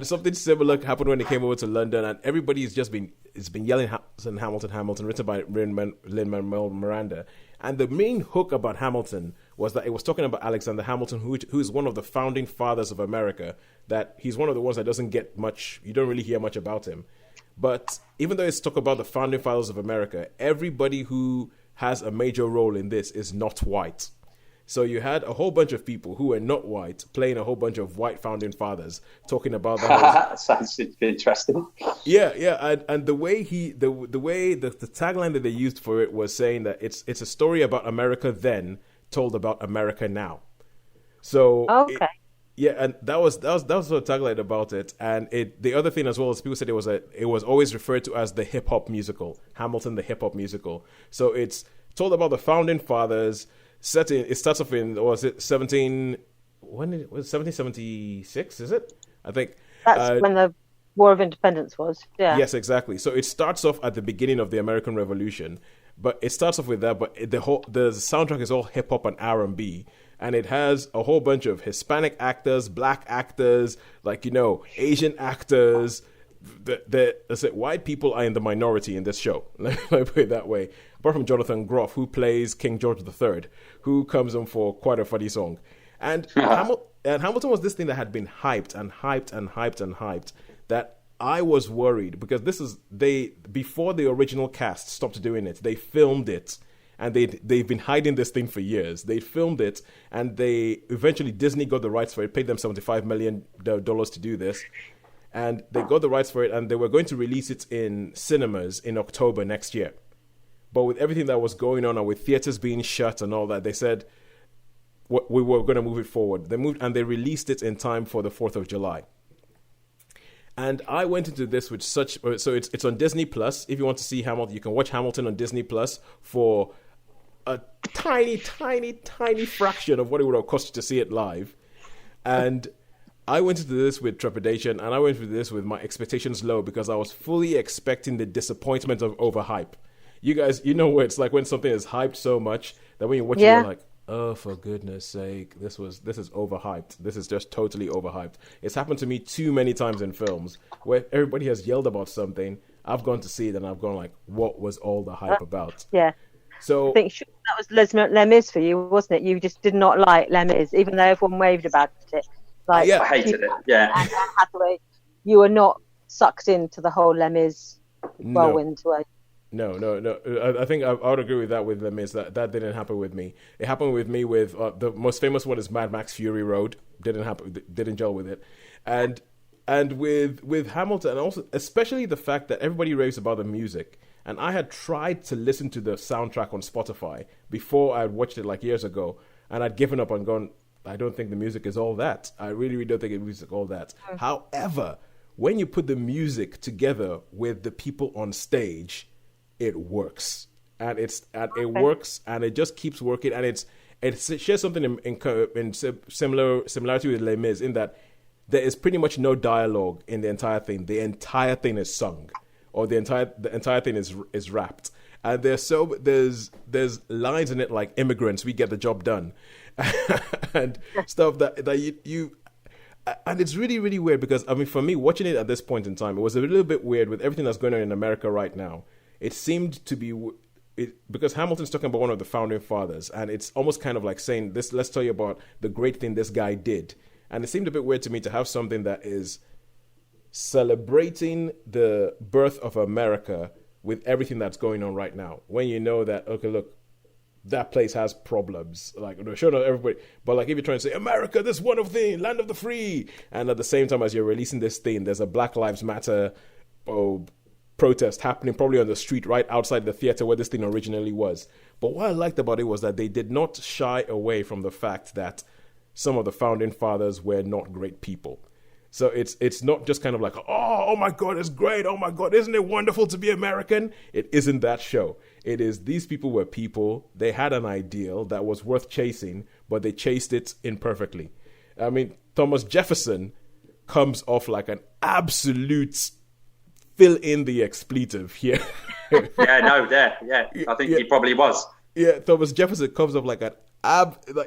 something similar happened when it came over to London, and everybody's just been yelling Hamilton, written by Lin-Manuel Miranda. And the main hook about Hamilton was that it was talking about Alexander Hamilton, who is one of the founding fathers of America. That he's one of the ones that doesn't get much. You don't really hear much about him. But even though it's talk about the founding fathers of America, everybody who has a major role in this is not white. So you had a whole bunch of people who were not white playing a whole bunch of white founding fathers talking about that. Sounds interesting. Yeah, and the way the tagline that they used for it was saying that it's a story about America then told about America now. So okay. And that was the tagline about it. And the other thing as well is people said it was always referred to as the hip hop musical, Hamilton the hip hop musical. So it's told about the founding fathers. It starts off in 1776, is it? I think that's when the War of Independence was. Yeah. Yes, exactly. So it starts off at the beginning of the American Revolution, but it starts off with that. But the soundtrack is all hip hop and R&B, and it has a whole bunch of Hispanic actors, Black actors, like Asian actors. White people are in the minority in this show. Let me put it that way. Apart from Jonathan Groff, who plays King George III, who comes in for quite a funny song, and Hamilton was this thing that had been hyped and hyped and hyped and hyped that I was worried because before the original cast stopped doing it, they filmed it. And they've been hiding this thing for years. They filmed it, and eventually Disney got the rights for it, paid them $75 million to do this. And they got the rights for it, and they were going to release it in cinemas in October next year. But with everything that was going on and with theaters being shut and all that, they said we were going to move it forward. They moved, and they released it in time for the 4th of July. And I went into this with so it's on Disney Plus. If you want to see Hamilton, you can watch Hamilton on Disney Plus for a tiny, tiny, tiny fraction of what it would have cost you to see it live. And I went into this with trepidation, and I went into this with my expectations low because I was fully expecting the disappointment of overhype. You guys, what it's like when something is hyped so much that when you watch it, you're like, oh, for goodness sake, this is overhyped. This is just totally overhyped. It's happened to me too many times in films where everybody has yelled about something. I've gone to see it, and I've gone like, what was all the hype about? Yeah. So I think that was Les Mis for you, wasn't it? You just did not like Les Mis, even though everyone raved about it. Like, I hated it. Yeah. And Anne Hathaway, you were not sucked into the whole Les Mis whirlwind way. No. I think I would agree with that with Les Mis. That didn't happen with me. It happened with me with the most famous one is Mad Max Fury Road. Didn't gel with it, and with Hamilton, and also especially the fact that everybody raves about the music. And I had tried to listen to the soundtrack on Spotify before I had watched it like years ago, and I'd given up and gone, I don't think the music is all that. I really, really don't think the music is all that. However, when you put the music together with the people on stage, it works. And it works, and it just keeps working. And it shares something in similarity with Les Mis in that there is pretty much no dialogue in the entire thing. The entire thing is sung. Or the entire thing is rapped, and there's lines in it like immigrants, we get the job done, and stuff that you and it's really, really weird because I mean for me watching it at this point in time, it was a little bit weird with everything that's going on in America right now. It seemed to be because Hamilton's talking about one of the founding fathers, and it's almost kind of like saying this. Let's tell you about the great thing this guy did, and it seemed a bit weird to me to have something that is celebrating the birth of America with everything that's going on right now. When you know that, okay, look, that place has problems. Like, sure, not everybody, but like if you're trying to say, America, this wonderful thing, land of the free, and at the same time as you're releasing this thing, there's a Black Lives Matter protest happening probably on the street right outside the theater where this thing originally was. But what I liked about it was that they did not shy away from the fact that some of the founding fathers were not great people. So it's not just kind of like, oh my God, it's great. Oh my God, isn't it wonderful to be American? It isn't that show. It is these people were people. They had an ideal that was worth chasing, but they chased it imperfectly. I mean, Thomas Jefferson comes off like an absolute fill in the expletive here. I think he probably was. Yeah, Thomas Jefferson comes off like an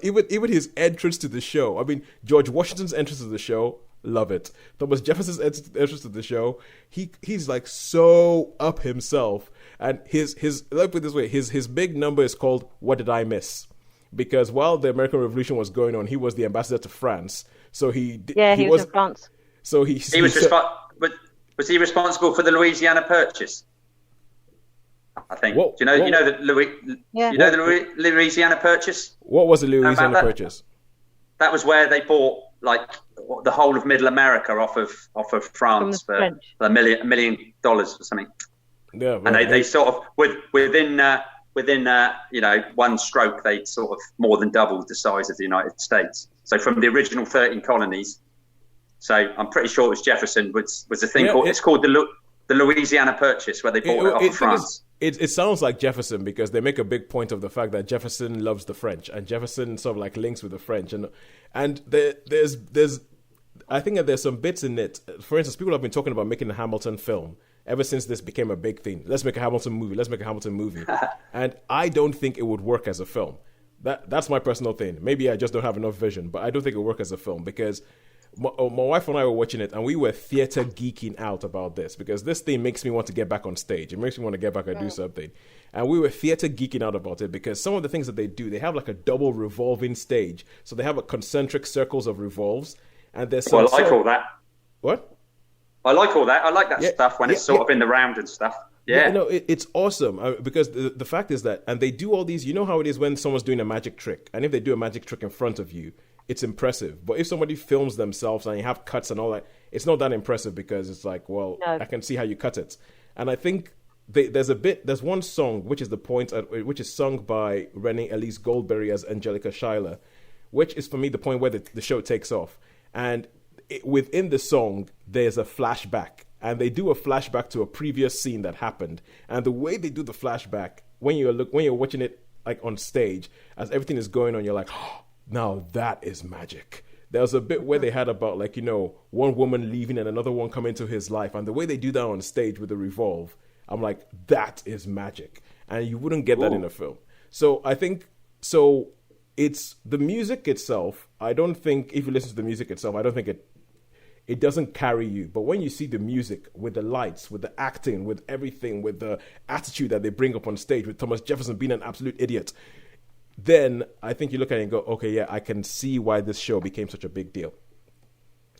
even his entrance to the show. I mean, George Washington's entrance to the show. Love it. Thomas Jefferson's entrance to the show, he's like so up himself, and his let me put it this way, his big number is called "What Did I Miss?" Because while the American Revolution was going on, he was the ambassador to France. So he was in France. So was he responsible for the Louisiana Purchase? I think. Whoa, you know the Louisiana Purchase? What was the Louisiana Purchase? That was where they bought like the whole of Middle America off of France for $1 million or something. Yeah, and they sort of within one stroke they'd sort of more than doubled the size of the United States. So from the original 13 colonies. So I'm pretty sure it was Jefferson was a thing called it's called the Louisiana Purchase where they bought it off of France. It sounds like Jefferson because they make a big point of the fact that Jefferson loves the French and Jefferson sort of like links with the French and there's I think that there's some bits in it. For instance, people have been talking about making a Hamilton film ever since this became a big thing. Let's make a Hamilton movie. Let's make a Hamilton movie. And I don't think it would work as a film. That's my personal thing. Maybe I just don't have enough vision, but I don't think it would work as a film because my wife and I were watching it and we were theater geeking out about this because this thing makes me want to get back on stage. It makes me want to get back and do something. And we were theater geeking out about it because some of the things that they do, they have like a double revolving stage. So they have a concentric circles of revolves. And there's some I like all that. What? I like all that. I like that stuff when it's sort of in the round and stuff. Yeah. No, it's awesome because the fact is that, and they do all these, you know how it is when someone's doing a magic trick. And if they do a magic trick in front of you, it's impressive. But if somebody films themselves and you have cuts and all that, it's not that impressive because it's like, well, no. I can see how you cut it. And I think there's one song, which is the point, which is sung by Renee Elise Goldberry as Angelica Schuyler, which is for me the point where the show takes off. And within the song, there's a flashback. And they do a flashback to a previous scene that happened. And the way they do the flashback, when you're watching it like on stage, as everything is going on, you're like, oh, now that is magic. There was a bit where they had about like, one woman leaving and another one coming to his life. And the way they do that on stage with the revolve, I'm like, that is magic. And you wouldn't get that in a film. So I think, it's the music itself. I don't think, if you listen to the music itself, I don't think it doesn't carry you. But when you see the music with the lights, with the acting, with everything, with the attitude that they bring up on stage, with Thomas Jefferson being an absolute idiot, then I think you look at it and go, okay, yeah, I can see why this show became such a big deal.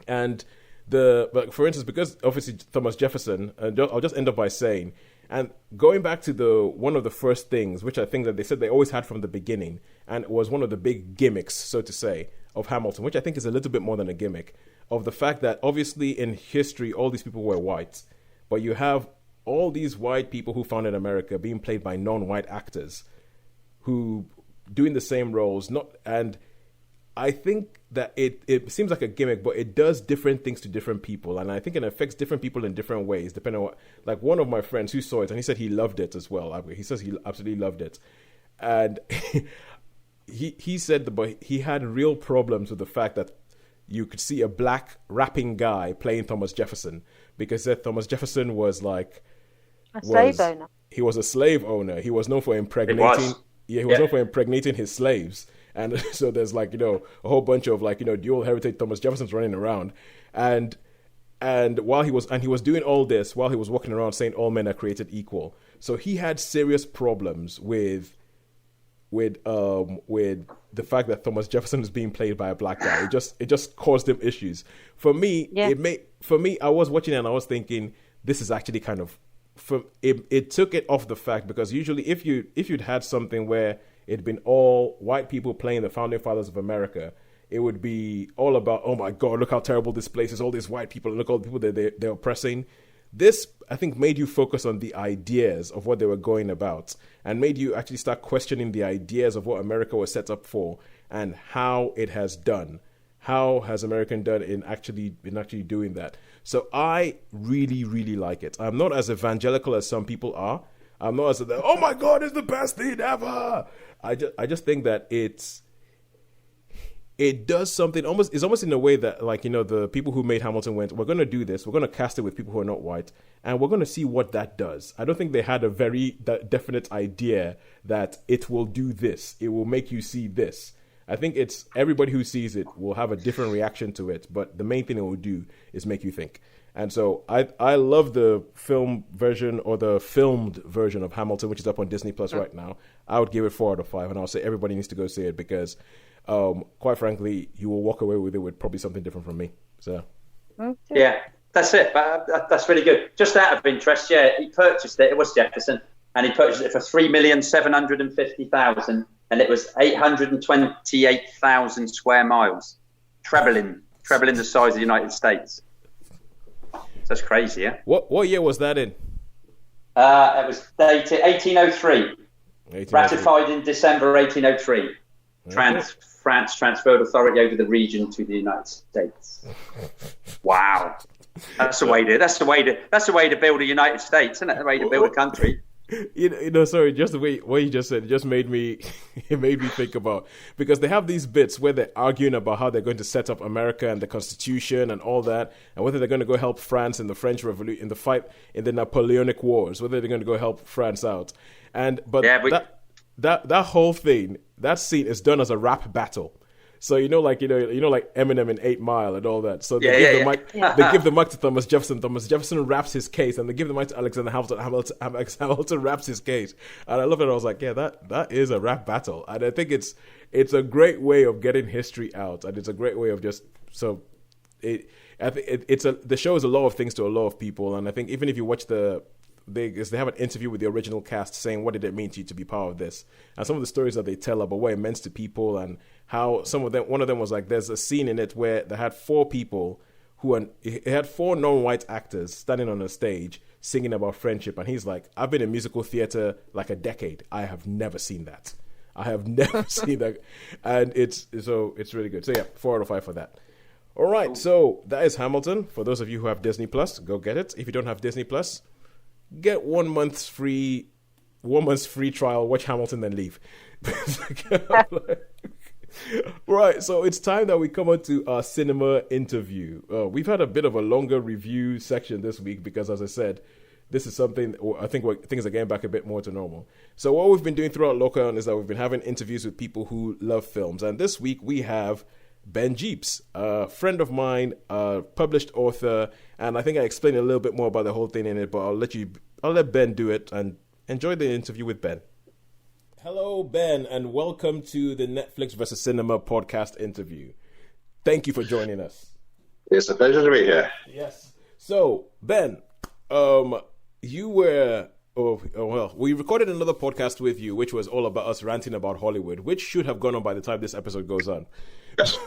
And but for instance, because obviously Thomas Jefferson, I'll just end up by saying, and going back to one of the first things, which I think that they said they always had from the beginning, and it was one of the big gimmicks, so to say, of Hamilton, which I think is a little bit more than a gimmick, of the fact that obviously in history, all these people were white, but you have all these white people who founded America being played by non-white actors who doing the same roles, and I think that it seems like a gimmick, but it does different things to different people. And I think it affects different people in different ways, depending on what, like one of my friends who saw it, and he said he loved it as well. He says he absolutely loved it. And he said but he had real problems with the fact that you could see a black rapping guy playing Thomas Jefferson because Thomas Jefferson was like... a slave owner. He was a slave owner. He was known for impregnating... Yeah, he was known for impregnating his slaves. And so there's like, a whole bunch of like, dual heritage Thomas Jeffersons running around. And while he was doing all this, while he was walking around saying all men are created equal. So he had serious problems with the fact that Thomas Jefferson is being played by a black guy. It just caused him issues. For me, I was watching it and I was thinking, this is actually kind of, it took it off the fact, because usually if you'd had something where it'd been all white people playing the founding fathers of America, it would be all about, oh my God, look how terrible this place is, all these white people, and look all the people that they're oppressing. This, I think, made you focus on the ideas of what they were going about, and made you actually start questioning the ideas of what America was set up for and how it has done. How has America done in actually doing that? So I really, really like it. I'm not as evangelical as some people are. I'm not as oh my God, it's the best thing ever. I just think that it does something it's almost in a way that, like, the people who made Hamilton went, we're going to do this, we're going to cast it with people who are not white, and we're going to see what that does. I don't think they had a very definite idea that it will do this, it will make you see this. I think it's everybody who sees it will have a different reaction to it, but the main thing it will do is make you think. And so I love the film version, or the filmed version of Hamilton, which is up on Disney Plus right now. I would give it 4 out of 5, and I'll say everybody needs to go see it because, quite frankly, you will walk away with it with probably something different from me. So, yeah, that's it. That's really good. Just out of interest, he purchased it. It was Jefferson, and he purchased it for $3,750,000, and it was 828,000 square miles, trebling the size of the United States. That's crazy, yeah. What year was that in? It was dated 1803. Ratified in December 1803. France transferred authority over the region to the United States. Wow, that's the way to build a United States, isn't it? The way to build a country. Sorry, just the way what you just said, it just made me, it made me think about, because they have these bits where they're arguing about how they're going to set up America and the Constitution and all that, and whether they're going to go help France in the French Revolution, in the fight in the Napoleonic Wars, whether they're going to go help France out, that whole thing, that scene is done as a rap battle. So like Eminem in 8 Mile and all that. So they give the mic. They give the mic to Thomas Jefferson. Thomas Jefferson raps his case, and they give the mic to Alexander Hamilton. Hamilton raps his case, and I love it. I was like, yeah, that is a rap battle, and I think it's a great way of getting history out, and it's a great way of just so it. I think the show is a lot of things to a lot of people, and I think even if you watch they have an interview with the original cast saying what did it mean to you to be part of this, and some of the stories that they tell about what it meant to people, and how one of them was like, there's a scene in it where they had 4 people it had 4 non-white actors standing on a stage singing about friendship, and he's like, I've been in musical theater like a decade, I have never seen that, seen that, and it's really good. So yeah, 4 out of 5 for that. All right, so that is Hamilton. For those of you who have Disney Plus, go get it. If you don't have Disney Plus, get 1 month's free trial, watch Hamilton, then leave. Right, so it's time that we come on to our cinema interview. We've had a bit of a longer review section this week because, as I said, this is something I think things are getting back a bit more to normal. So what we've been doing throughout lockdown is that we've been having interviews with people who love films, and this week we have Ben Jeapes, a friend of mine, a published author, and I think I explained a little bit more about the whole thing in it, but I'll let Ben do it, and enjoy the interview with Ben. Hello, Ben, and welcome to the Netflix versus Cinema podcast interview. Thank you for joining us. It's a pleasure to be here. Yes. So, Ben, you were... we recorded another podcast with you, which was all about us ranting about Hollywood, which should have gone on by the time this episode goes on. Yes.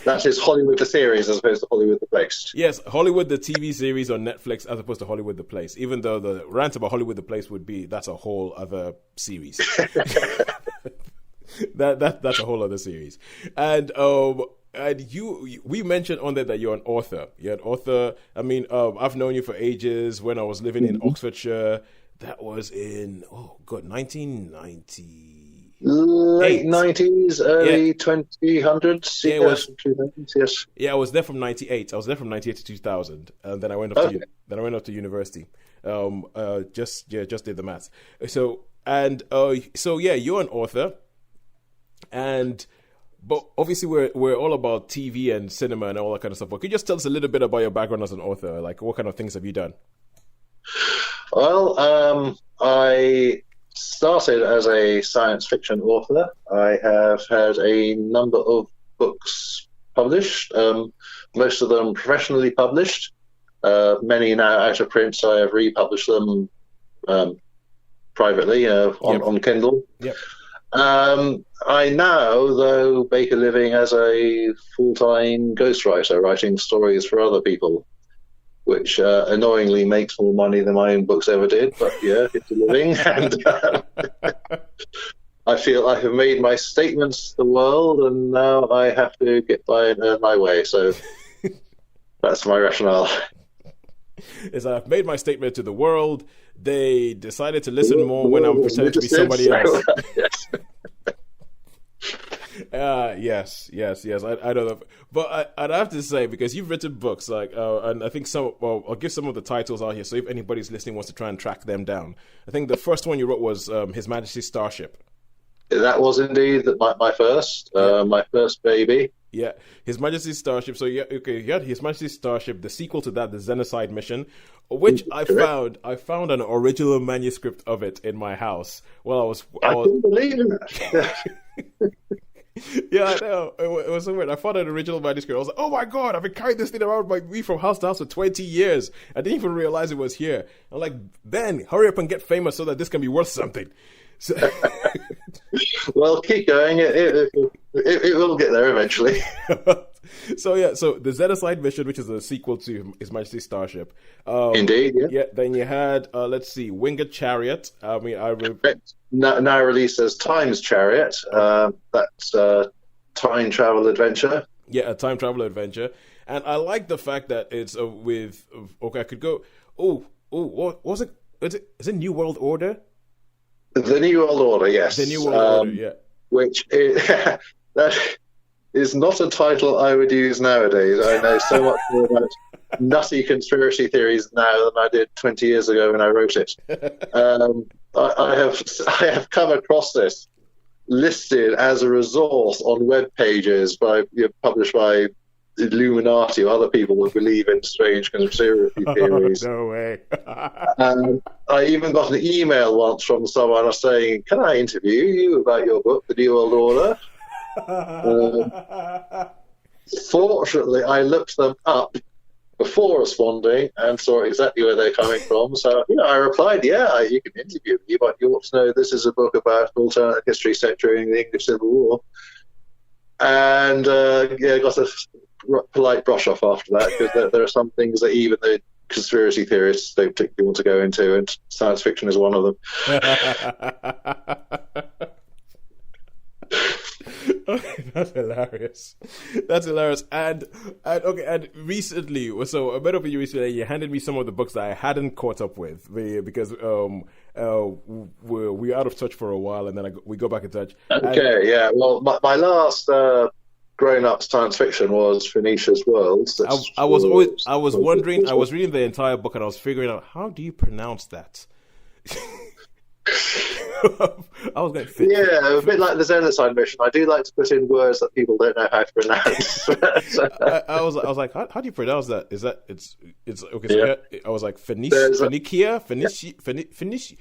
That is Hollywood the series as opposed to Hollywood the place. Yes, Hollywood the TV series on Netflix as opposed to Hollywood the place. Even though the rant about Hollywood the place that's a whole other series. That's a whole other series. And we mentioned on there that you're an author. You're an author. I mean, I've known you for ages. When I was living in Oxfordshire, that was in 1990. Late 90s, early 2000s. Yeah, it was, 2000s, yes. Yeah, I was there from 98. I was there from 98 to 2000, and then I went off to university. Just did the maths. So you're an author, but obviously we're all about TV and cinema and all that kind of stuff. But could you just tell us a little bit about your background as an author? Like, what kind of things have you done? Well, I started as a science fiction author. I have had a number of books published, most of them professionally published, many now out of print, so I have republished them privately on Kindle. Yep. I now, though, make a living as a full-time ghostwriter, writing stories for other people, which annoyingly makes more money than my own books ever did. But yeah, it's a living. And I feel I have made my statements to the world, and now I have to get by and earn my way. So that's my rationale. Is I've made my statement to the world. They decided to listen more when I'm pretending to be somebody else. Yes. I don't know, but I'd have to say, because you've written books and I think I'll give some of the titles out here. So if anybody's listening wants to try and track them down, I think the first one you wrote was His Majesty's Starship. That was indeed my first baby. Yeah, His Majesty's Starship. So you had His Majesty's Starship. The sequel to that, the Xenocide Mission, which I found an original manuscript of it in my house. Well, I couldn't believe it. Yeah, I know. It was so weird. I found an original manuscript. I was like, oh my God, I've been carrying this thing around with me from house to house for 20 years. I didn't even realize it was here. I'm like, Ben, hurry up and get famous so that this can be worth something. So... Well, keep going. It will get there eventually. So the Xenocide Mission, which is a sequel to His Majesty's Starship. Indeed, yeah. Yeah. Then you had Winged Chariot. I mean, now released as Time's Chariot. That's time travel adventure. Yeah, a time travel adventure, and I like the fact that it's I could go. What was it? is it New World Order? The New World Order, yes. The New World Order, yeah. Which is, that is not a title I would use nowadays. I know so much more about nutty conspiracy theories now than I did 20 years ago when I wrote it. I have come across this listed as a resource on web pages published by Illuminati or other people who believe in strange conspiracy theories. No way. I even got an email once from someone saying, "Can I interview you about your book, The New World Order?" Fortunately, I looked them up before responding and saw exactly where they're coming from. So, I replied, "Yeah, you can interview me, but you ought to know this is a book about an alternate history set during the English Civil War." And got a polite brush off after that, because there are some things that even the conspiracy theorists don't particularly want to go into, and science fiction is one of them. That's hilarious. That's hilarious. And recently, so I met up with you recently. You handed me some of the books that I hadn't caught up with because we're out of touch for a while, and then we go back in touch. Okay, yeah. Well, my last grown-up science fiction was Phoenicia's World. I was wondering. I was reading the entire book, and I was figuring out, how do you pronounce that? I was going a bit like the Xenocide mission. I do like to put in words that people don't know how to pronounce. I was like, how do you pronounce that? Is that it's okay? So I was like, Phoenicia, Phoenicia.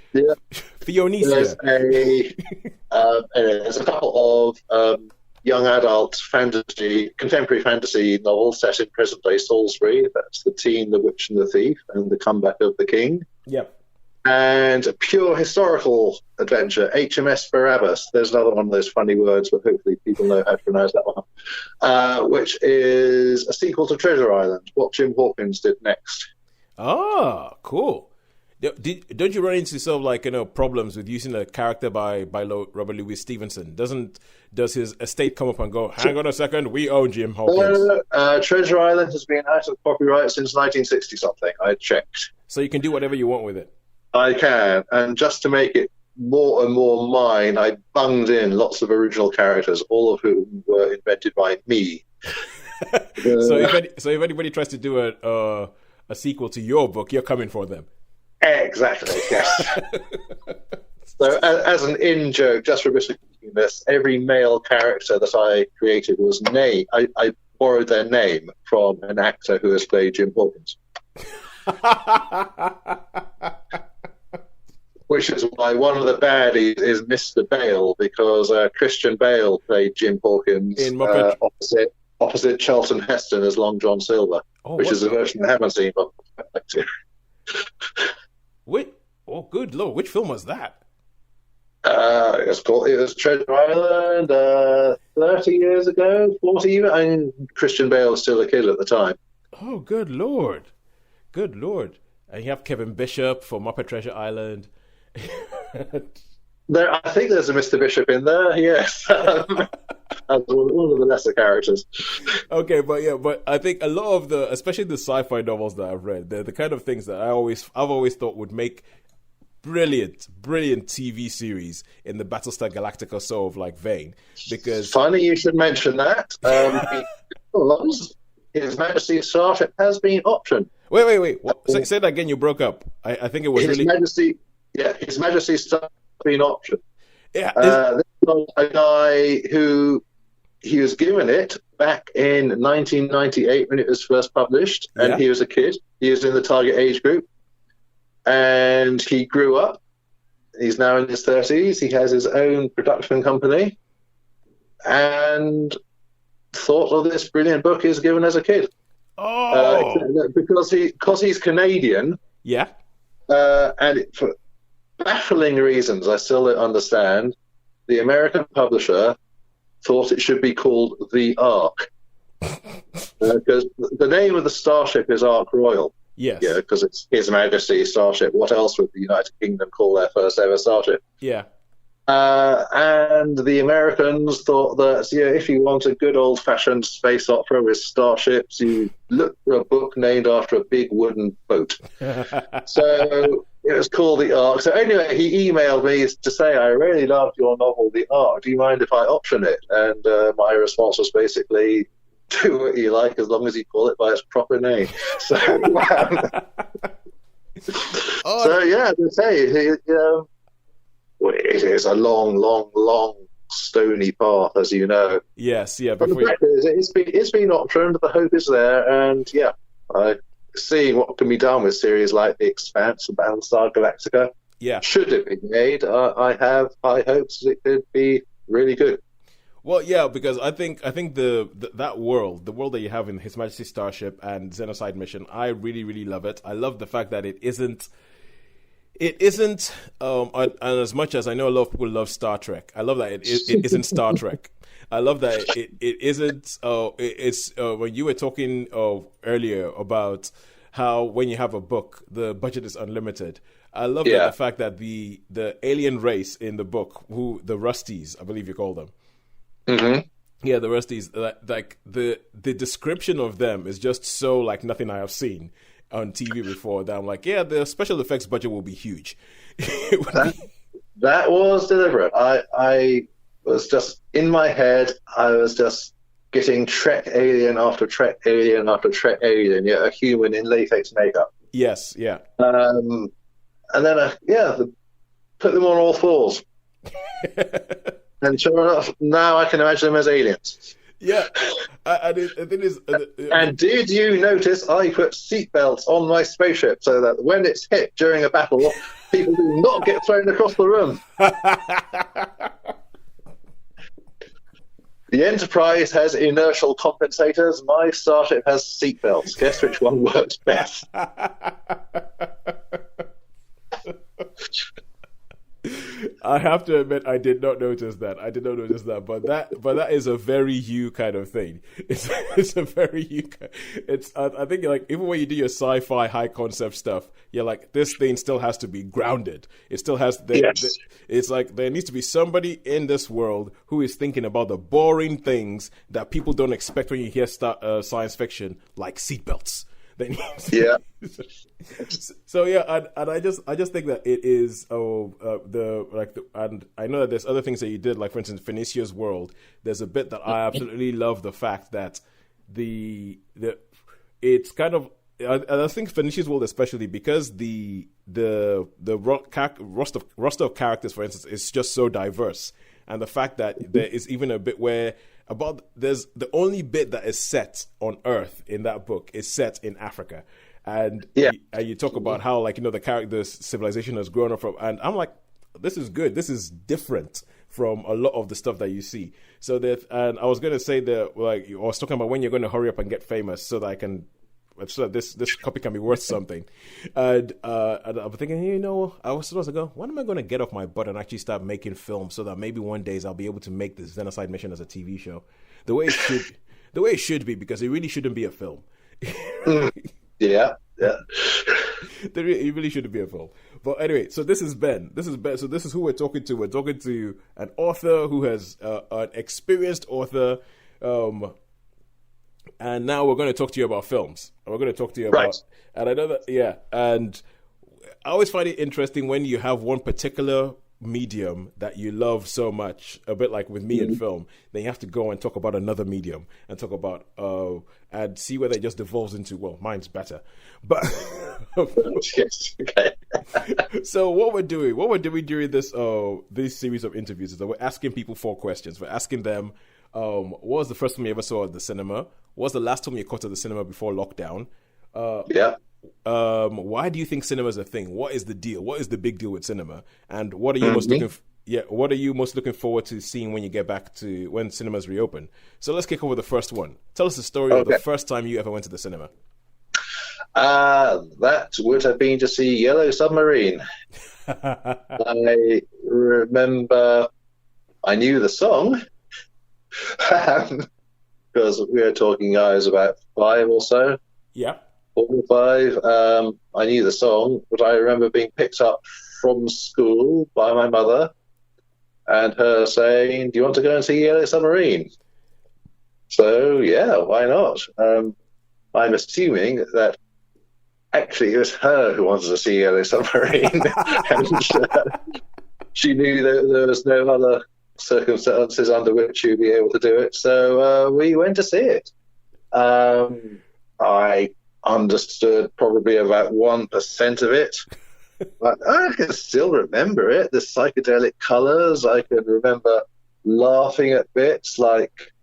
There's a couple of young adult contemporary fantasy novels set in present-day Salisbury. That's The Teen, the Witch, and the Thief, and The Comeback of the King. Yep. And a pure historical adventure, HMS Barabbas. There's another one of those funny words, but hopefully people know how to pronounce that one. Which is a sequel to Treasure Island, what Jim Hawkins did next. Ah, cool. Don't you run into sort of like problems with using a character by Robert Louis Stevenson? Does his estate come up and go, hang on a second, we own Jim Hawkins? Treasure Island has been out of copyright since 1960 something. I checked. So you can do whatever you want with it. I can, and just to make it more and more mine, I bunged in lots of original characters, all of whom were invented by me. So if anybody tries to do a sequel to your book, you're coming for them. Exactly, yes. So as an in-joke, just for this, every male character that I created was named. I borrowed their name from an actor who has played Jim Hawkins. Which is why one of the baddies is Mr. Bale, because Christian Bale played Jim Hawkins in opposite Charlton Heston as Long John Silver, which is a version I haven't seen. But wait, good lord, which film was that? It was Treasure Island 30 years ago, 40 even. I mean, Christian Bale was still a kid at the time. Oh, good lord. And you have Kevin Bishop for Muppet Treasure Island. I think there's a Mr. Bishop in there, yes. As one of the lesser characters. Okay, but I think a lot of especially the sci-fi novels that I've read, they're the kind of things that I've always thought would make brilliant TV series in the Battlestar Galactica sort of like vein. Because funny you should mention that. His Majesty's Starship has been optioned. Wait. Say that again. You broke up. I think it was His Majesty's Starship has been optioned. Yeah. This was a guy who he was given it back in 1998 when it was first published, and he was a kid. He was in the target age group, and he grew up. He's now in his 30s. He has his own production company, and thought of this brilliant book he was given as a kid. Because he's Canadian. Yeah. And for baffling reasons I still don't understand, the American publisher thought it should be called The Ark. Because the name of the starship is Ark Royal. Yes. Yeah, because it's His Majesty's Starship. What else would the United Kingdom call their first ever starship? Yeah. And the Americans thought that if you want a good old-fashioned space opera with starships, you look for a book named after a big wooden boat. So It was called The Ark. So anyway, he emailed me to say, I really loved your novel, The Ark. Do you mind if I option it? And my response was basically, do what you like as long as you call it by its proper name. So, so yeah, to say, it is a long, stony path, as you know. Yes, yeah. But the fact is, it's been optioned. The hope is there, and yeah, seeing what can be done with series like The Expanse and Battlestar Galactica. Yeah. Should it be made, I have high hopes that it could be really good. Well, yeah, because I think that world, the world that you have in His Majesty's Starship and Xenocide Mission, I really, really love it. I love the fact that it isn't, and as much as I know a lot of people love Star Trek, I love that it isn't Star Trek. I love that it isn't. It's when you were talking earlier about how when you have a book, the budget is unlimited. I love that the fact that the alien race in the book, who the Rusties, I believe you call them. Mm-hmm. Yeah, the Rusties. Like the description of them is just so like nothing I have seen on TV before. That I'm like, yeah, the special effects budget will be huge. That was deliberate. I was just in my head. I was just getting Trek alien after Trek alien after Trek alien. Yeah, a human in latex makeup. Yes, yeah. And then put them on all fours. And sure enough, now I can imagine them as aliens. Yeah, the thing is, and did you notice I put seatbelts on my spaceship so that when it's hit during a battle, people do not get thrown across the room? The Enterprise has inertial compensators. My Starship has seatbelts. Guess which one works best? I have to admit, I did not notice that. But that is a very you kind of thing. It's a very you. I think like even when you do your sci-fi high concept stuff, you're like, this thing still has to be grounded. It still has. It's like there needs to be somebody in this world who is thinking about the boring things that people don't expect when you hear science fiction, like seatbelts. Yeah. So yeah, and I just think that it is and I know that there's other things that you did, like for instance, Phoenicia's World. There's a bit that I absolutely love, the fact that it's kind of, I think Phoenicia's World especially because the roster of characters, for instance, is just so diverse, and the fact that there is even a bit where there's the only bit that is set on Earth in that book is set in Africa, and you talk about how the civilization has grown up from, and I'm like, this is good. This is different from a lot of the stuff that you see. So and I was going to say that I was talking about when you're going to hurry up and get famous so that this copy can be worth something, and I'm thinking, I was supposed to go, when am I going to get off my butt and actually start making films so that maybe one day I'll be able to make this Xenocide Mission as a TV show, the way it should be, because it really shouldn't be a film. Yeah. It really shouldn't be a film. But anyway, so this is Ben. So this is who we're talking to. We're talking to an author who has an experienced author. And now we're going to talk to you about films. And we're going to talk to you about... And I know that, and I always find it interesting when you have one particular medium that you love so much, a bit like with me in film, then you have to go and talk about another medium and talk about, and see whether it just devolves into, well, mine's better. But... Yes, okay. So what we're doing during this series of interviews is that we're asking people 4 questions. We're asking them, what was the first time you ever saw at the cinema? What was the last time you caught at the cinema before lockdown? Why do you think cinema is a thing? What is the deal? What is the big deal with cinema? And what are you what are you most looking forward to seeing when you get back to when cinemas reopen? So let's kick off with the first one. Tell us the story of the first time you ever went to the cinema. That would have been to see Yellow Submarine. I remember I knew the song. Because we were talking, guys, about 5 or so. Yeah. 4 or 5. I knew the song, but I remember being picked up from school by my mother and her saying, "Do you want to go and see Yellow Submarine?" So, yeah, why not? I'm assuming that actually, it was her who wanted to see Yellow Submarine, and she knew that there was no other circumstances under which she'd be able to do it. So we went to see it. I understood probably about 1% of it, but I can still remember it. The psychedelic colours. I can remember laughing at bits like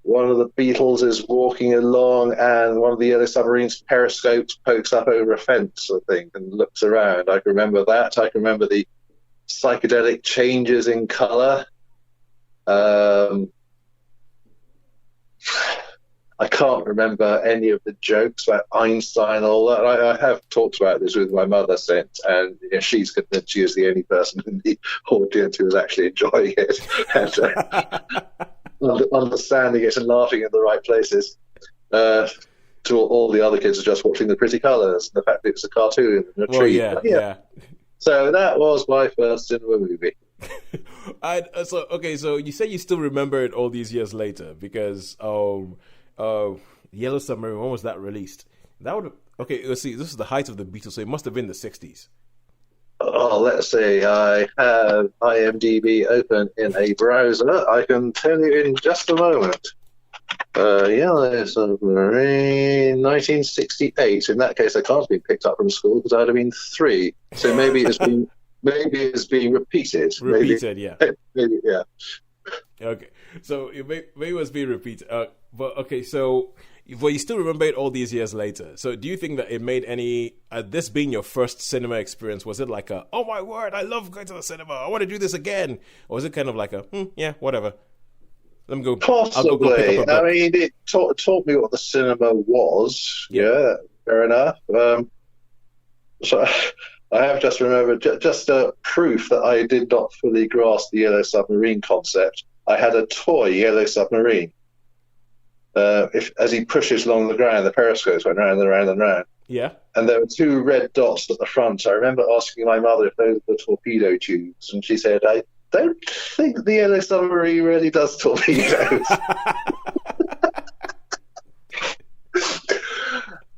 one of the Beatles is walking along and one of the Yellow Submarine's periscopes pokes up over a fence, I think, and looks around. I can remember that. I can remember the psychedelic changes in colour. I can't remember any of the jokes about Einstein and all that. I have talked about this with my mother since, and she's convinced she is the only person in the audience who is actually enjoying it and understanding it and laughing in the right places. To all the other kids are just watching the pretty colours and the fact that it's a cartoon and a tree. Yeah. So that was my first cinema movie. So you say you still remember it all these years later because Yellow Submarine, when was that released? Let's see, this is the height of the Beatles, so it must have been the 60s. Oh, let's see, I have IMDb open in a browser. I can tell you in just a moment. Yellow Submarine, 1968. In that case, I can't have been picked up from school because I'd have been 3. So maybe it's being repeated. Yeah. Maybe, yeah. Okay, so maybe it was being repeated. But you still remember it all these years later. So do you think that it made any, this being your first cinema experience, was it like oh my word, I love going to the cinema, I want to do this again? Or was it kind of like yeah, whatever. Let me go. Possibly. I mean, it taught me what the cinema was. Yeah, fair enough. So I have just remembered just a proof that I did not fully grasp the Yellow Submarine concept. I had a toy Yellow Submarine. As he pushes along the ground, the periscopes went round and round and round. Yeah. And there were 2 red dots at the front. I remember asking my mother if those were torpedo tubes, and she said, I don't think the Yellow Submarine really does torpedoes.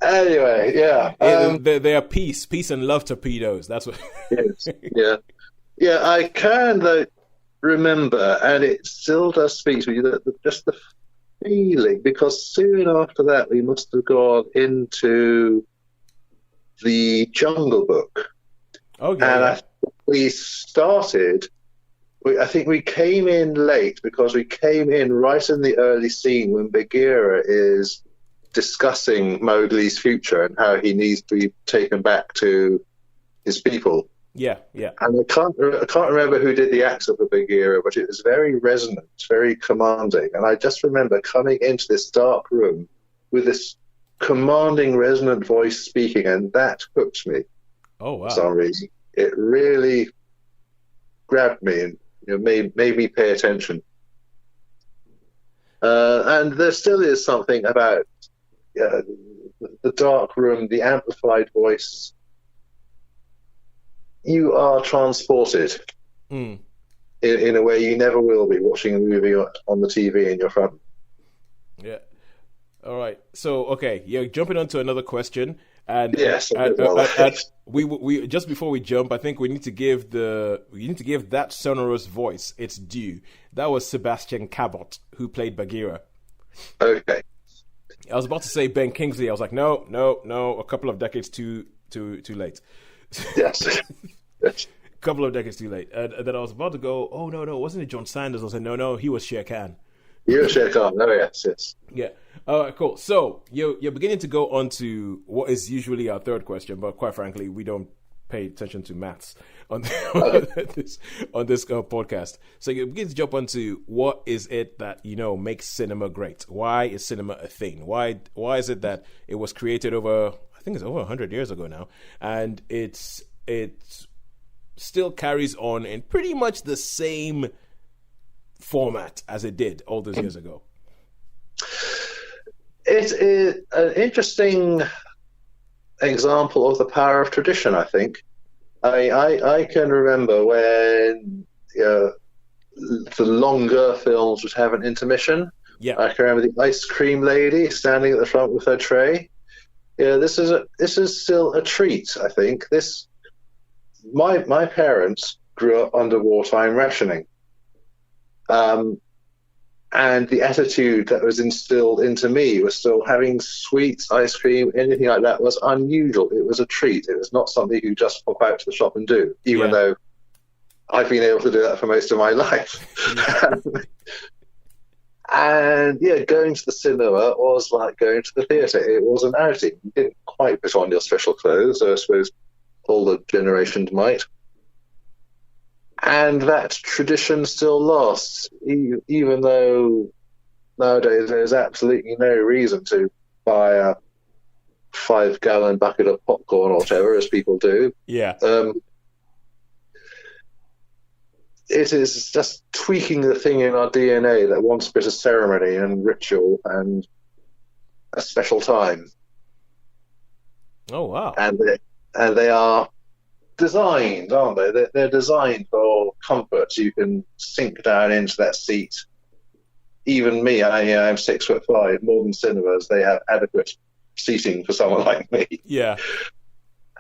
Anyway, yeah. They are peace and love torpedoes. That's what. Yes, yeah. I can remember, and it still does speak to me, just the feeling, because soon after that we must have gone into the Jungle Book. Okay. And I think we came in late because we came in right in the early scene when Bagheera is discussing Mowgli's future and how he needs to be taken back to his people. Yeah. And I can't remember who did the accent for Bagheera, but it was very resonant, very commanding. And I just remember coming into this dark room with this commanding, resonant voice speaking, and that hooked me. Oh, wow. For some reason. It really grabbed me and made me pay attention. And there still is something about the dark room, the amplified voice. You are transported in a way you never will be watching a movie on the TV in your front. Yeah. All right. So, okay, you're jumping on to another question. And yes, we just before we jump, I think we need to give that sonorous voice its due. That was Sebastian Cabot, who played Bagheera. Okay. I was about to say Ben Kingsley. I was like, no, a couple of decades too late. Yes. A couple of decades too late. And then I was about to go, oh no, wasn't it John Sanders? I was like, no, he was Shere Khan. You were Shere Khan. Oh yes. Yeah. All right, cool. So you're beginning to go on to what is usually our third question, but quite frankly, we don't pay attention to maths on this podcast. So you begin to jump onto what is it that makes cinema great? Why is cinema a thing? Why is it that it was created over, I think it's over 100 years ago now, and it still carries on in pretty much the same format as it did all those years ago? It is an interesting example of the power of tradition, I think. I can remember when the longer films would have an intermission. Yeah. I can remember the ice cream lady standing at the front with her tray. Yeah, this is still a treat. I think my parents grew up under wartime rationing, and the attitude that was instilled into me was still having sweets, ice cream, anything like that was unusual. It was a treat. It was not something you just pop out to the shop and do, even though I've been able to do that for most of my life. And yeah, going to the cinema was like going to the theatre. It was an outing. You didn't quite put on your special clothes, I suppose older generations might. And that tradition still lasts, even though nowadays there's absolutely no reason to buy a 5-gallon bucket of popcorn or whatever, as people do. Yeah. It is just tweaking the thing in our DNA that wants a bit of ceremony and ritual and a special time. Oh, wow. And they are designed, aren't they? They're designed for comfort. You can sink down into that seat. Even me, I'm 6'5". Modern cinemas, they have adequate seating for someone like me. Yeah.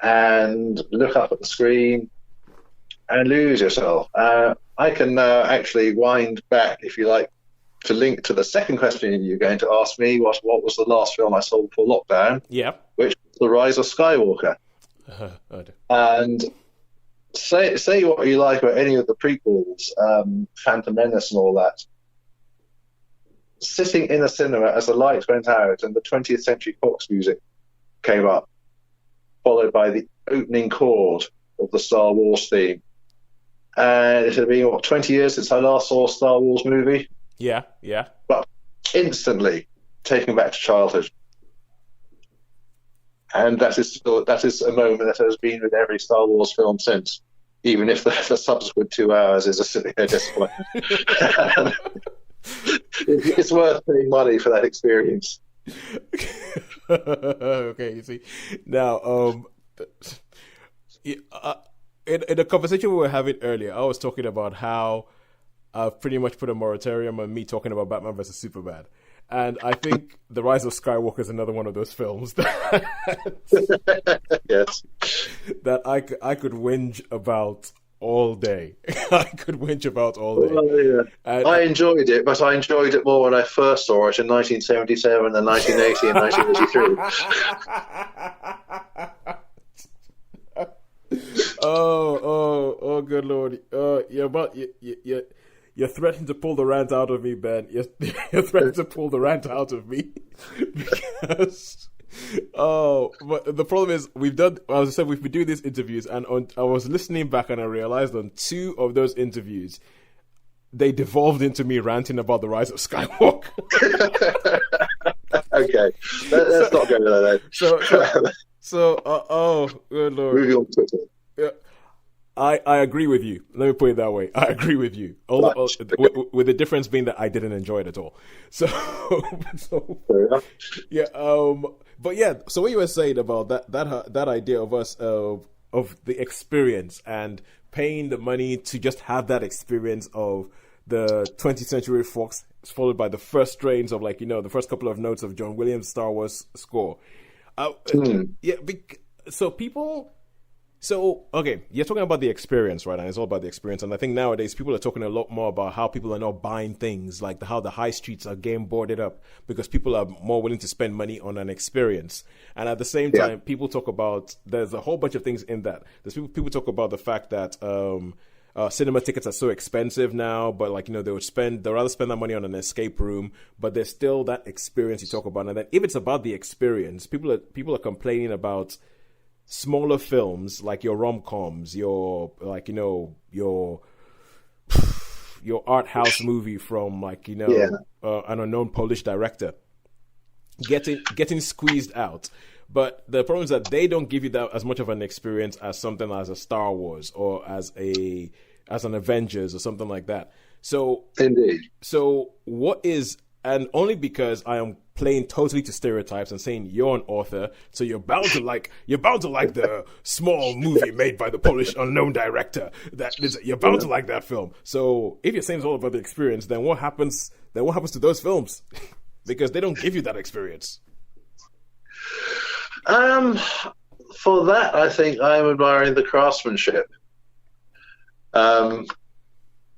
And look up at the screen and lose yourself. I can now actually wind back, if you like, to link to the second question you're going to ask me. What was the last film I saw before lockdown? Yeah. Which was The Rise of Skywalker. And say what you like about any of the prequels, Phantom Menace and all that. Sitting in a cinema as the lights went out and the 20th Century Fox music came up, followed by the opening chord of the Star Wars theme. And it had been, 20 years since I last saw a Star Wars movie? Yeah, yeah. But instantly taken back to childhood. And that is a moment that has been with every Star Wars film since, even if the subsequent 2 hours is a severe disappointment. It's worth paying money for that experience. Okay, you see. Now, in a conversation we were having earlier, I was talking about how I've pretty much put a moratorium on me talking about Batman vs. Superman. And I think The Rise of Skywalker is another one of those films that, yes, that I could whinge about all day. I could whinge about all day. Well, yeah. And I enjoyed it, but I enjoyed it more when I first saw it in 1977 and 1980 and 1983. Oh, good Lord. You're threatening to pull the rant out of me, Ben. You're threatening to pull the rant out of me. Because, but the problem is, as I said, we've been doing these interviews, and I was listening back and I realized on 2 of those interviews, they devolved into me ranting about The Rise of Skywalker. Okay, let's not go there then. Oh, good Lord. Moving on to Twitter. Yeah. I agree with you. Let me put it that way. I agree with you. With the difference being that I didn't enjoy it at all. So yeah. But yeah. So what you were saying about that idea of us of the experience and paying the money to just have that experience of the 20th Century Fox, followed by the first strains of the first couple of notes of John Williams' Star Wars score. Yeah. So, okay, you're talking about the experience, right? And it's all about the experience. And I think nowadays people are talking a lot more about how people are now buying things, like how the high streets are getting boarded up because people are more willing to spend money on an experience. And at the same time, people talk about, there's a whole bunch of things in that. There's people talk about the fact that cinema tickets are so expensive now, but they'd rather spend that money on an escape room, but there's still that experience you talk about. And then if it's about the experience, people are complaining about smaller films like your rom-coms, your art house movie from an unknown Polish director getting squeezed out. But the problem is that they don't give you that as much of an experience as something as a Star Wars or as an Avengers or something like that. So indeed. So what is, and only because I am playing totally to stereotypes and saying you're an author, so you're bound to like the small movie made by the Polish unknown director. You're bound to like that film. So if you're saying it's all about the experience, then what happens to those films? Because they don't give you that experience. For that, I think I'm admiring the craftsmanship. I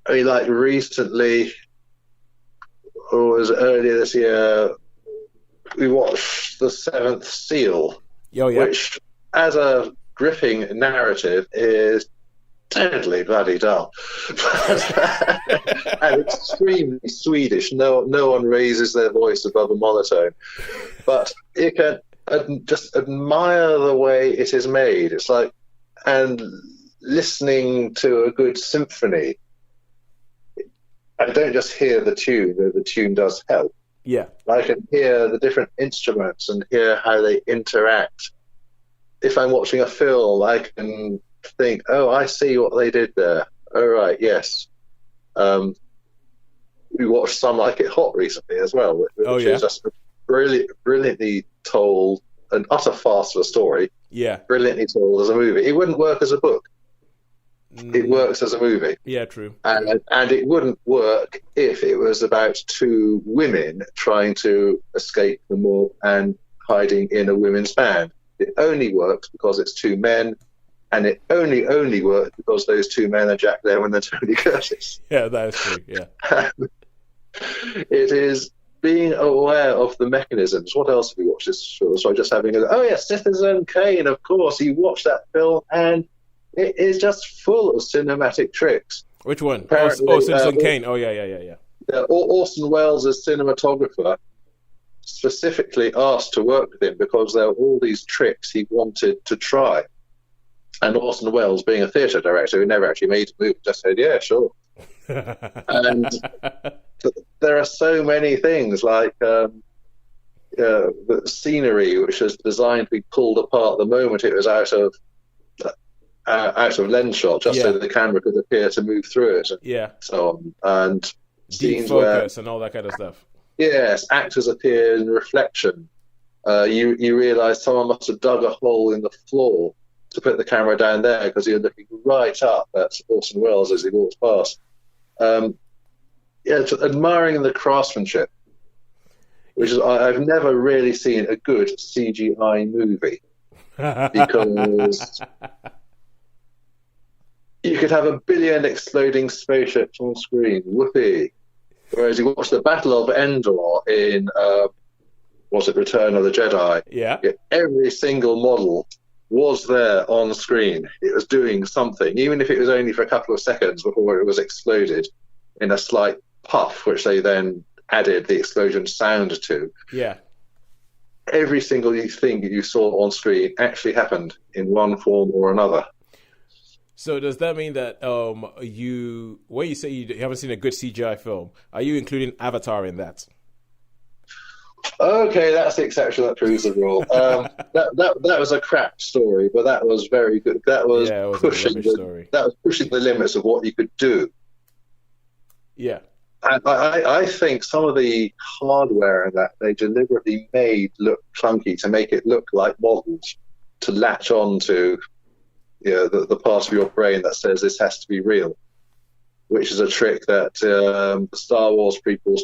mean, like recently, or was it earlier this year, we watched The Seventh Seal, Oh, yeah. which, as a gripping narrative, is deadly bloody dull, and extremely Swedish. No one raises their voice above a monotone, but you can just admire the way it is made. It's like, and listening to a good symphony, I don't just hear the tune, though the tune does help. Yeah. I can hear the different instruments and hear how they interact. If I'm watching a film, I can think, oh, I see what they did there. Oh, right, yes. We watched Some Like It Hot recently as well, which is just brilliantly told, an utter farce of a story. Yeah. Brilliantly told as a movie. It wouldn't work as a book. It works as a movie. Yeah, true. And it wouldn't work if it was about two women trying to escape the mob and hiding in a women's band. It only works because it's two men, and it only works because those two men are Jack Lemmon and Tony Curtis. Yeah, that is true, yeah. It is being aware of the mechanisms. What else have we watched this film? So just having oh yeah, Citizen Kane, of course. You watch that film and it is just full of cinematic tricks. Which one? Citizen Kane. Oh, yeah. Orson Welles' cinematographer specifically asked to work with him because there were all these tricks he wanted to try. And Orson Welles, being a theatre director who never actually made a movie, just said, yeah, sure. And there are so many things like the scenery, which was designed to be pulled apart the moment it was out of lens shot, just so that the camera could appear to move through it. Yeah. So on. And deep focus and all that kind of stuff. Yes, actors appear in reflection. You realise someone must have dug a hole in the floor to put the camera down there because you're looking right up at Orson Welles as he walks past. Admiring the craftsmanship, which is I've never really seen a good CGI movie because you could have a billion exploding spaceships on screen, whoopee. Whereas you watch the Battle of Endor in Return of the Jedi? Yeah. Every single model was there on screen. It was doing something, even if it was only for a couple of seconds before it was exploded in a slight puff, which they then added the explosion sound to. Yeah. Every single thing you saw on screen actually happened in one form or another. So does that mean that when you say you haven't seen a good CGI film, are you including Avatar in that? Okay, that's the exception that proves the rule. That was a crap story, but that was very good. That was pushing the limits of what you could do. Yeah. And I think some of the hardware in that they deliberately made look clunky to make it look like models to latch on to the part of your brain that says this has to be real, which is a trick that the Star Wars prequels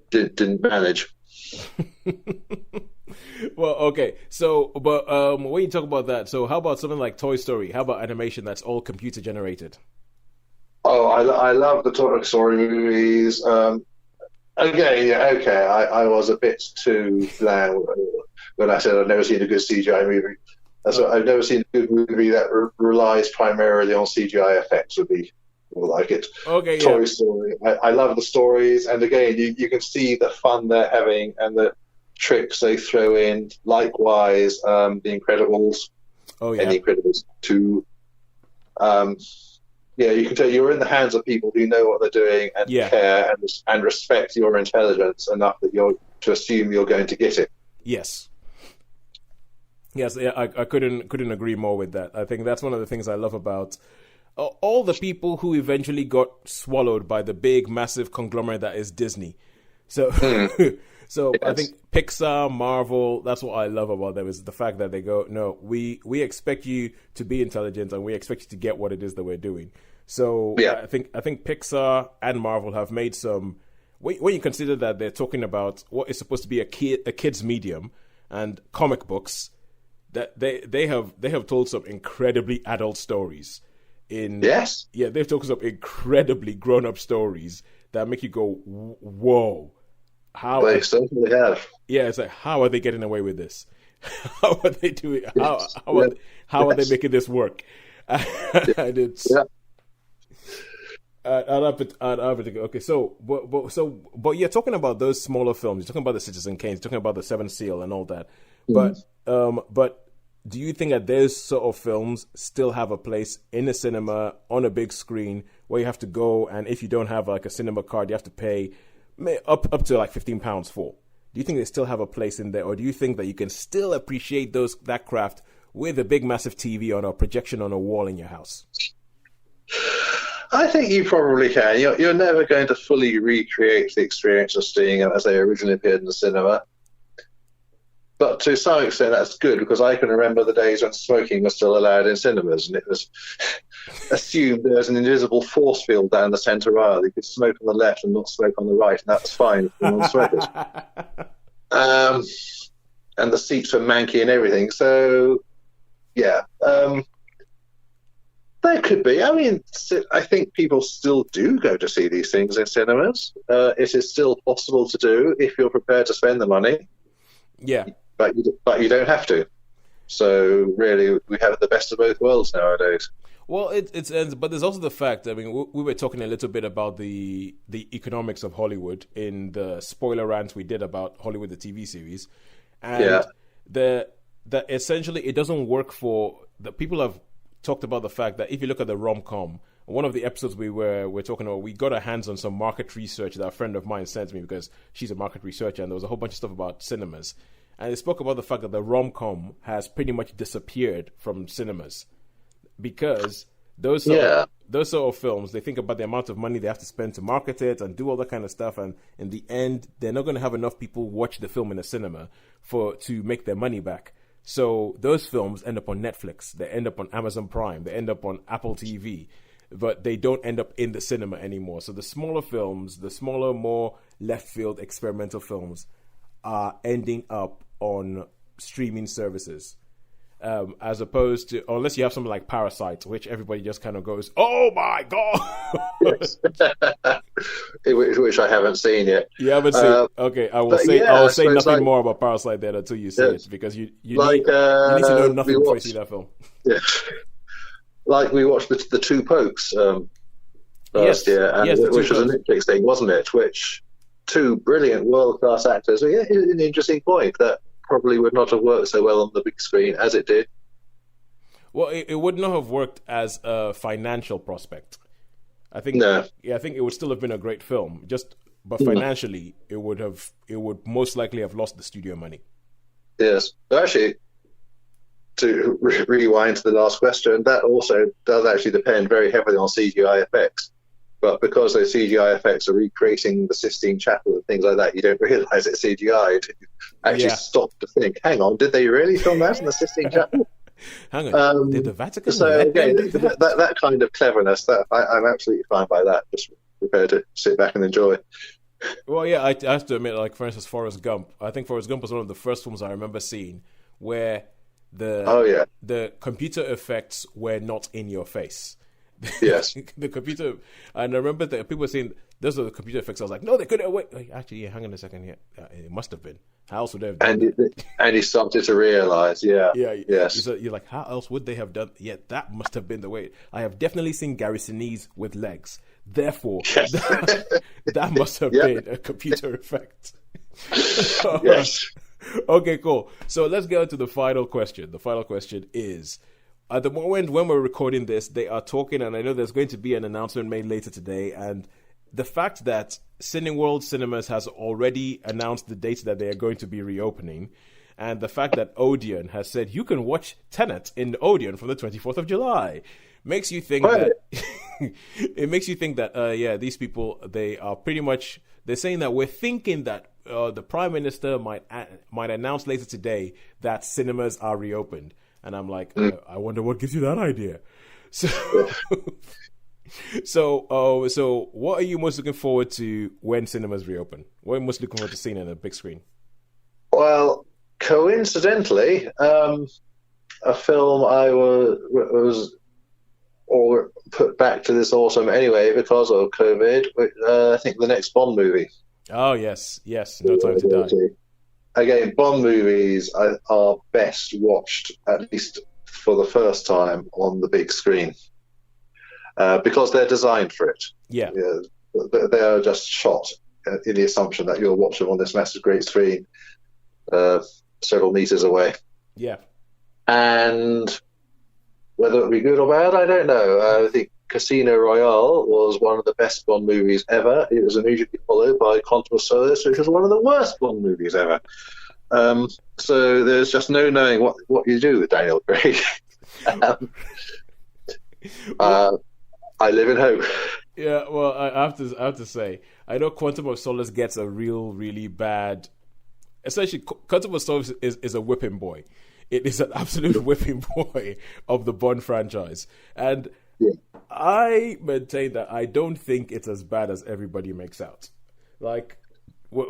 didn't manage. Well, okay. So, but when you talk about that, so how about something like Toy Story? How about animation that's all computer generated? Oh, I love the Toy Story movies. I was a bit too bland when I said I've never seen a good CGI movie. I've never seen a good movie that relies primarily on CGI effects would be more like it. Okay, Toy Story. I love the stories, and again, you can see the fun they're having and the tricks they throw in. Likewise, The Incredibles. Oh yeah. And The Incredibles 2. You can tell you're in the hands of people who know what they're doing and care and respect your intelligence enough that to assume you're going to get it. Yes. Yes, I couldn't agree more with that. I think that's one of the things I love about all the people who eventually got swallowed by the big, massive conglomerate that is Disney. So, yes. I think Pixar, Marvel, that's what I love about them is the fact that they go, no, we expect you to be intelligent and we expect you to get what it is that we're doing. So I think Pixar and Marvel have made some. When you consider that they're talking about what is supposed to be a kid's medium, and comic books, that they have told some incredibly adult stories. Yes. Yeah, they've told some incredibly grown-up stories that make you go, whoa. They certainly have. Yeah, it's like, how are they getting away with this? How are they doing? How are they making this work? And it's okay. So, but you're talking about those smaller films. You're talking about the Citizen Kane. You're talking about the Seventh Seal and all that. But do you think that those sort of films still have a place in a cinema on a big screen where you have to go, and if you don't have like a cinema card, you have to pay up to like £15 for? Do you think they still have a place in there, or do you think that you can still appreciate that craft with a big massive TV on a projection on a wall in your house? I think you probably can. You're never going to fully recreate the experience of seeing them as they originally appeared in the cinema. But to some extent, that's good, because I can remember the days when smoking was still allowed in cinemas, and it was assumed there was an invisible force field down the centre aisle. You could smoke on the left and not smoke on the right, and that was fine for non-smokers. And the seats were manky and everything. So, yeah. There could be. I mean, I think people still do go to see these things in cinemas. It is still possible to do if you're prepared to spend the money. Yeah. But you don't have to. So really, we have the best of both worlds nowadays. Well, but there's also the fact. I mean, we were talking a little bit about the economics of Hollywood in the spoiler rant we did about Hollywood, the TV series, and that essentially it doesn't work for the people. Have talked about the fact that if you look at the rom-com, one of the episodes we're talking about, we got our hands on some market research that a friend of mine sent me, because she's a market researcher, and there was a whole bunch of stuff about cinemas. And they spoke about the fact that the rom-com has pretty much disappeared from cinemas, because those sort of films, they think about the amount of money they have to spend to market it and do all that kind of stuff, and in the end, they're not going to have enough people watch the film in a cinema to make their money back. So those films end up on Netflix, they end up on Amazon Prime, they end up on Apple TV, but they don't end up in the cinema anymore. So the smaller films, the smaller, more left field experimental films are ending up on streaming services, as opposed to, unless you have something like Parasite, which everybody just kind of goes, oh my god. Which I haven't seen yet. You haven't seen? Okay, I will say nothing more about Parasite then until you see it, because you need to know nothing before you see that film. Yeah. Like we watched the Two Popes last year, which was a Netflix thing, wasn't it? Which two brilliant world-class actors. So yeah, it's an interesting point that probably would not have worked so well on the big screen as it did. Well, it would not have worked as a financial prospect. I think. No. Yeah, I think it would still have been a great film. But financially, it would most likely have lost the studio money. Yes, actually, to rewind to the last question, that also does actually depend very heavily on CGI effects. But because those CGI effects are recreating the Sistine Chapel and things like that, you don't realise it's CGI. You actually stop to think, hang on, did they really film that in the Sistine Chapel? Hang on, did the Vatican? So again, that kind of cleverness, I'm absolutely fine by that. Just prepared to sit back and enjoy. Well, yeah, I have to admit, like, for instance, Forrest Gump. I think Forrest Gump was one of the first films I remember seeing where the computer effects were not in your face. Yes. The computer, and I remember that people were saying those are the computer effects. I was like, no, they couldn't. Wait, actually, hang on a second here. It must have been. How else would they have done that? And he started to realize, yes. You're like, how else would they have done? Yeah, that must have been the way. I have definitely seen Gary Sinise with legs. Therefore, that must have been a computer effect. Yes. Okay, cool. So let's get on to the final question. The final question is, at the moment when we're recording this, they are talking, and I know there's going to be an announcement made later today, and the fact that Cineworld Cinemas has already announced the date that they are going to be reopening, and the fact that Odeon has said you can watch Tenet in Odeon from the 24th of July, makes you think that these people, they are pretty much, they're saying that we're thinking that the Prime Minister might announce later today that cinemas are reopened. And I'm like, I wonder what gives you that idea. So what are you most looking forward to when cinemas reopen? What are you most looking forward to seeing on a big screen? Well, coincidentally, a film I was or put back to this autumn anyway because of COVID. I think the next Bond movie. Oh yes, No Time to Die. Again, Bond movies are best watched at least for the first time on the big screen because they're designed for it. Yeah, they are just shot in the assumption that you'll watch them on this massive great screen several meters away. Yeah. And whether it be good or bad, I don't know. I think Casino Royale was one of the best Bond movies ever. It was immediately followed by Quantum of Solace, which was one of the worst Bond movies ever. So there's just no knowing what you do with Daniel Craig. I live in hope. Yeah, well, I have to say, I know Quantum of Solace gets a really bad. Essentially, Quantum of Solace is a whipping boy. It is an absolute whipping boy of the Bond franchise, and I maintain that I don't think it's as bad as everybody makes out. Like,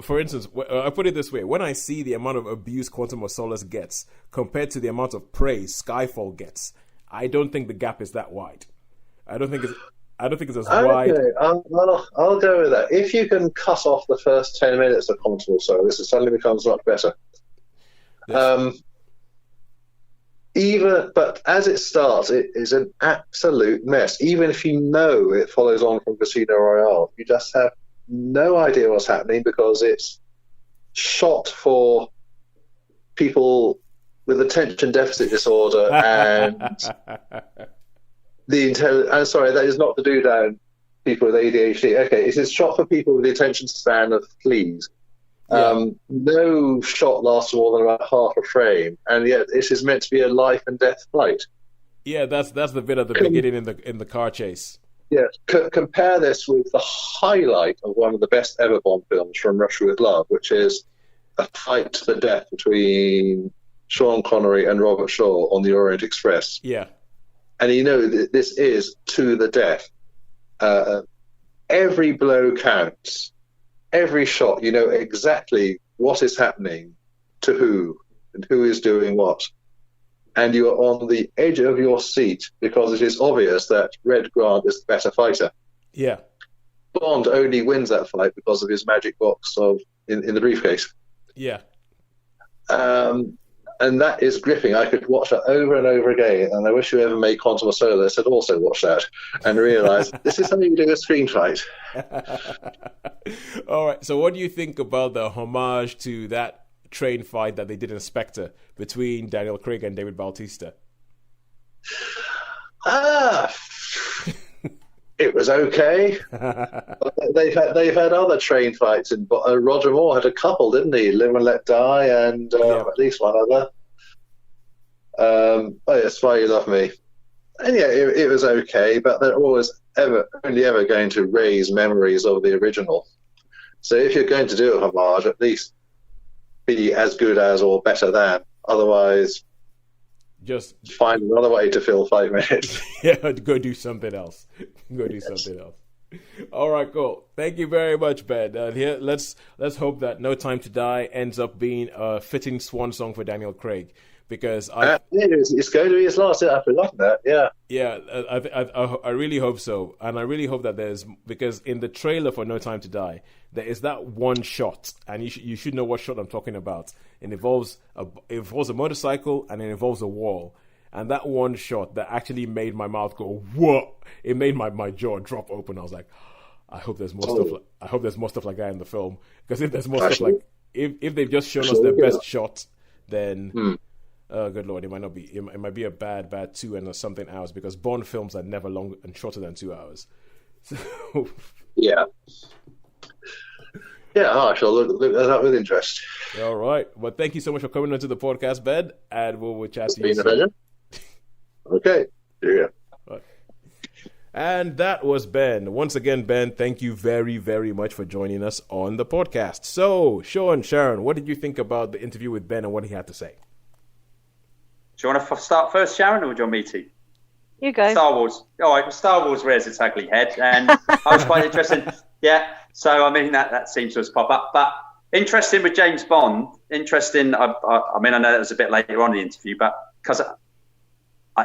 for instance, I put it this way: when I see the amount of abuse Quantum of Solace gets compared to the amount of praise Skyfall gets, I don't think the gap is that wide. I don't think it's as wide. Okay, I'll go with that. If you can cut off the first 10 minutes of Quantum of Solace, it suddenly becomes much better. But as it starts, it is an absolute mess. Even if you know it follows on from Casino Royale, you just have no idea what's happening because it's shot for people with attention deficit disorder and I'm sorry, that is not to do down people with ADHD. Okay, it is shot for people with the attention span of fleas. No shot lasts more than about half a frame, and yet this is meant to be a life and death fight. Yeah, that's the bit at the beginning in the car chase. Yeah, compare this with the highlight of one of the best ever Bond films, From Russia with Love, which is a fight to the death between Sean Connery and Robert Shaw on the Orient Express. Yeah, and you know this is to the death. Every blow counts. Every shot, you know exactly what is happening to who and who is doing what. And you are on the edge of your seat because it is obvious that Red Grant is the better fighter. Yeah. Bond only wins that fight because of his magic box in the briefcase. Yeah. And that is gripping. I could watch that over and over again, and I wish whoever made Quantum of Solace had also watched that and realised this is something you do a screen fight. All right, so what do you think about the homage to that train fight that they did in Spectre between Daniel Craig and David Bautista? It was okay. They've had other train fights, and Roger Moore had a couple, didn't he? Live and Let Die, and at least one other. Oh, That's Why You Love Me. And yeah, it was okay, but they're only ever going to raise memories of the original. So if you're going to do a homage, at least be as good as or better than. Otherwise, just find another way to fill 5 minutes. Yeah, go do something else. All right, cool. Thank you very much, Ben. Here, let's hope that No Time to Die ends up being a fitting swan song for Daniel Craig, because it's going to be his last. I've forgotten that. Yeah. I really hope so, and I really hope that because in the trailer for No Time to Die, there is that one shot, and you should know what shot I'm talking about. It involves a motorcycle and it involves a wall. And that one shot that actually made my mouth go, whoa! It made my jaw drop open. I was like, I hope there's more stuff. I hope there's more stuff like that in the film. Because if there's more stuff like, if they've just shown us their best shot, then, good lord, it might not be. It might be a bad 2 and something hours, because Bond films are never long and shorter than 2 hours. So, yeah. Yeah, I shall look at that with interest. All right. Well, thank you so much for coming onto the podcast, Ben, and we'll chat to you soon. Okay. Yeah. Right. And that was Ben. Once again, Ben, thank you very, very much for joining us on the podcast. So, Shaun, Sharon, what did you think about the interview with Ben and what he had to say? Do you want to start first, Sharon, or do you want me to? You go. Star Wars. All right, Star Wars rears its ugly head, and I was quite interested. Yeah, so I mean that seems to have popped up. But interesting with James Bond. Interesting. I mean, I know that was a bit later on in the interview, but because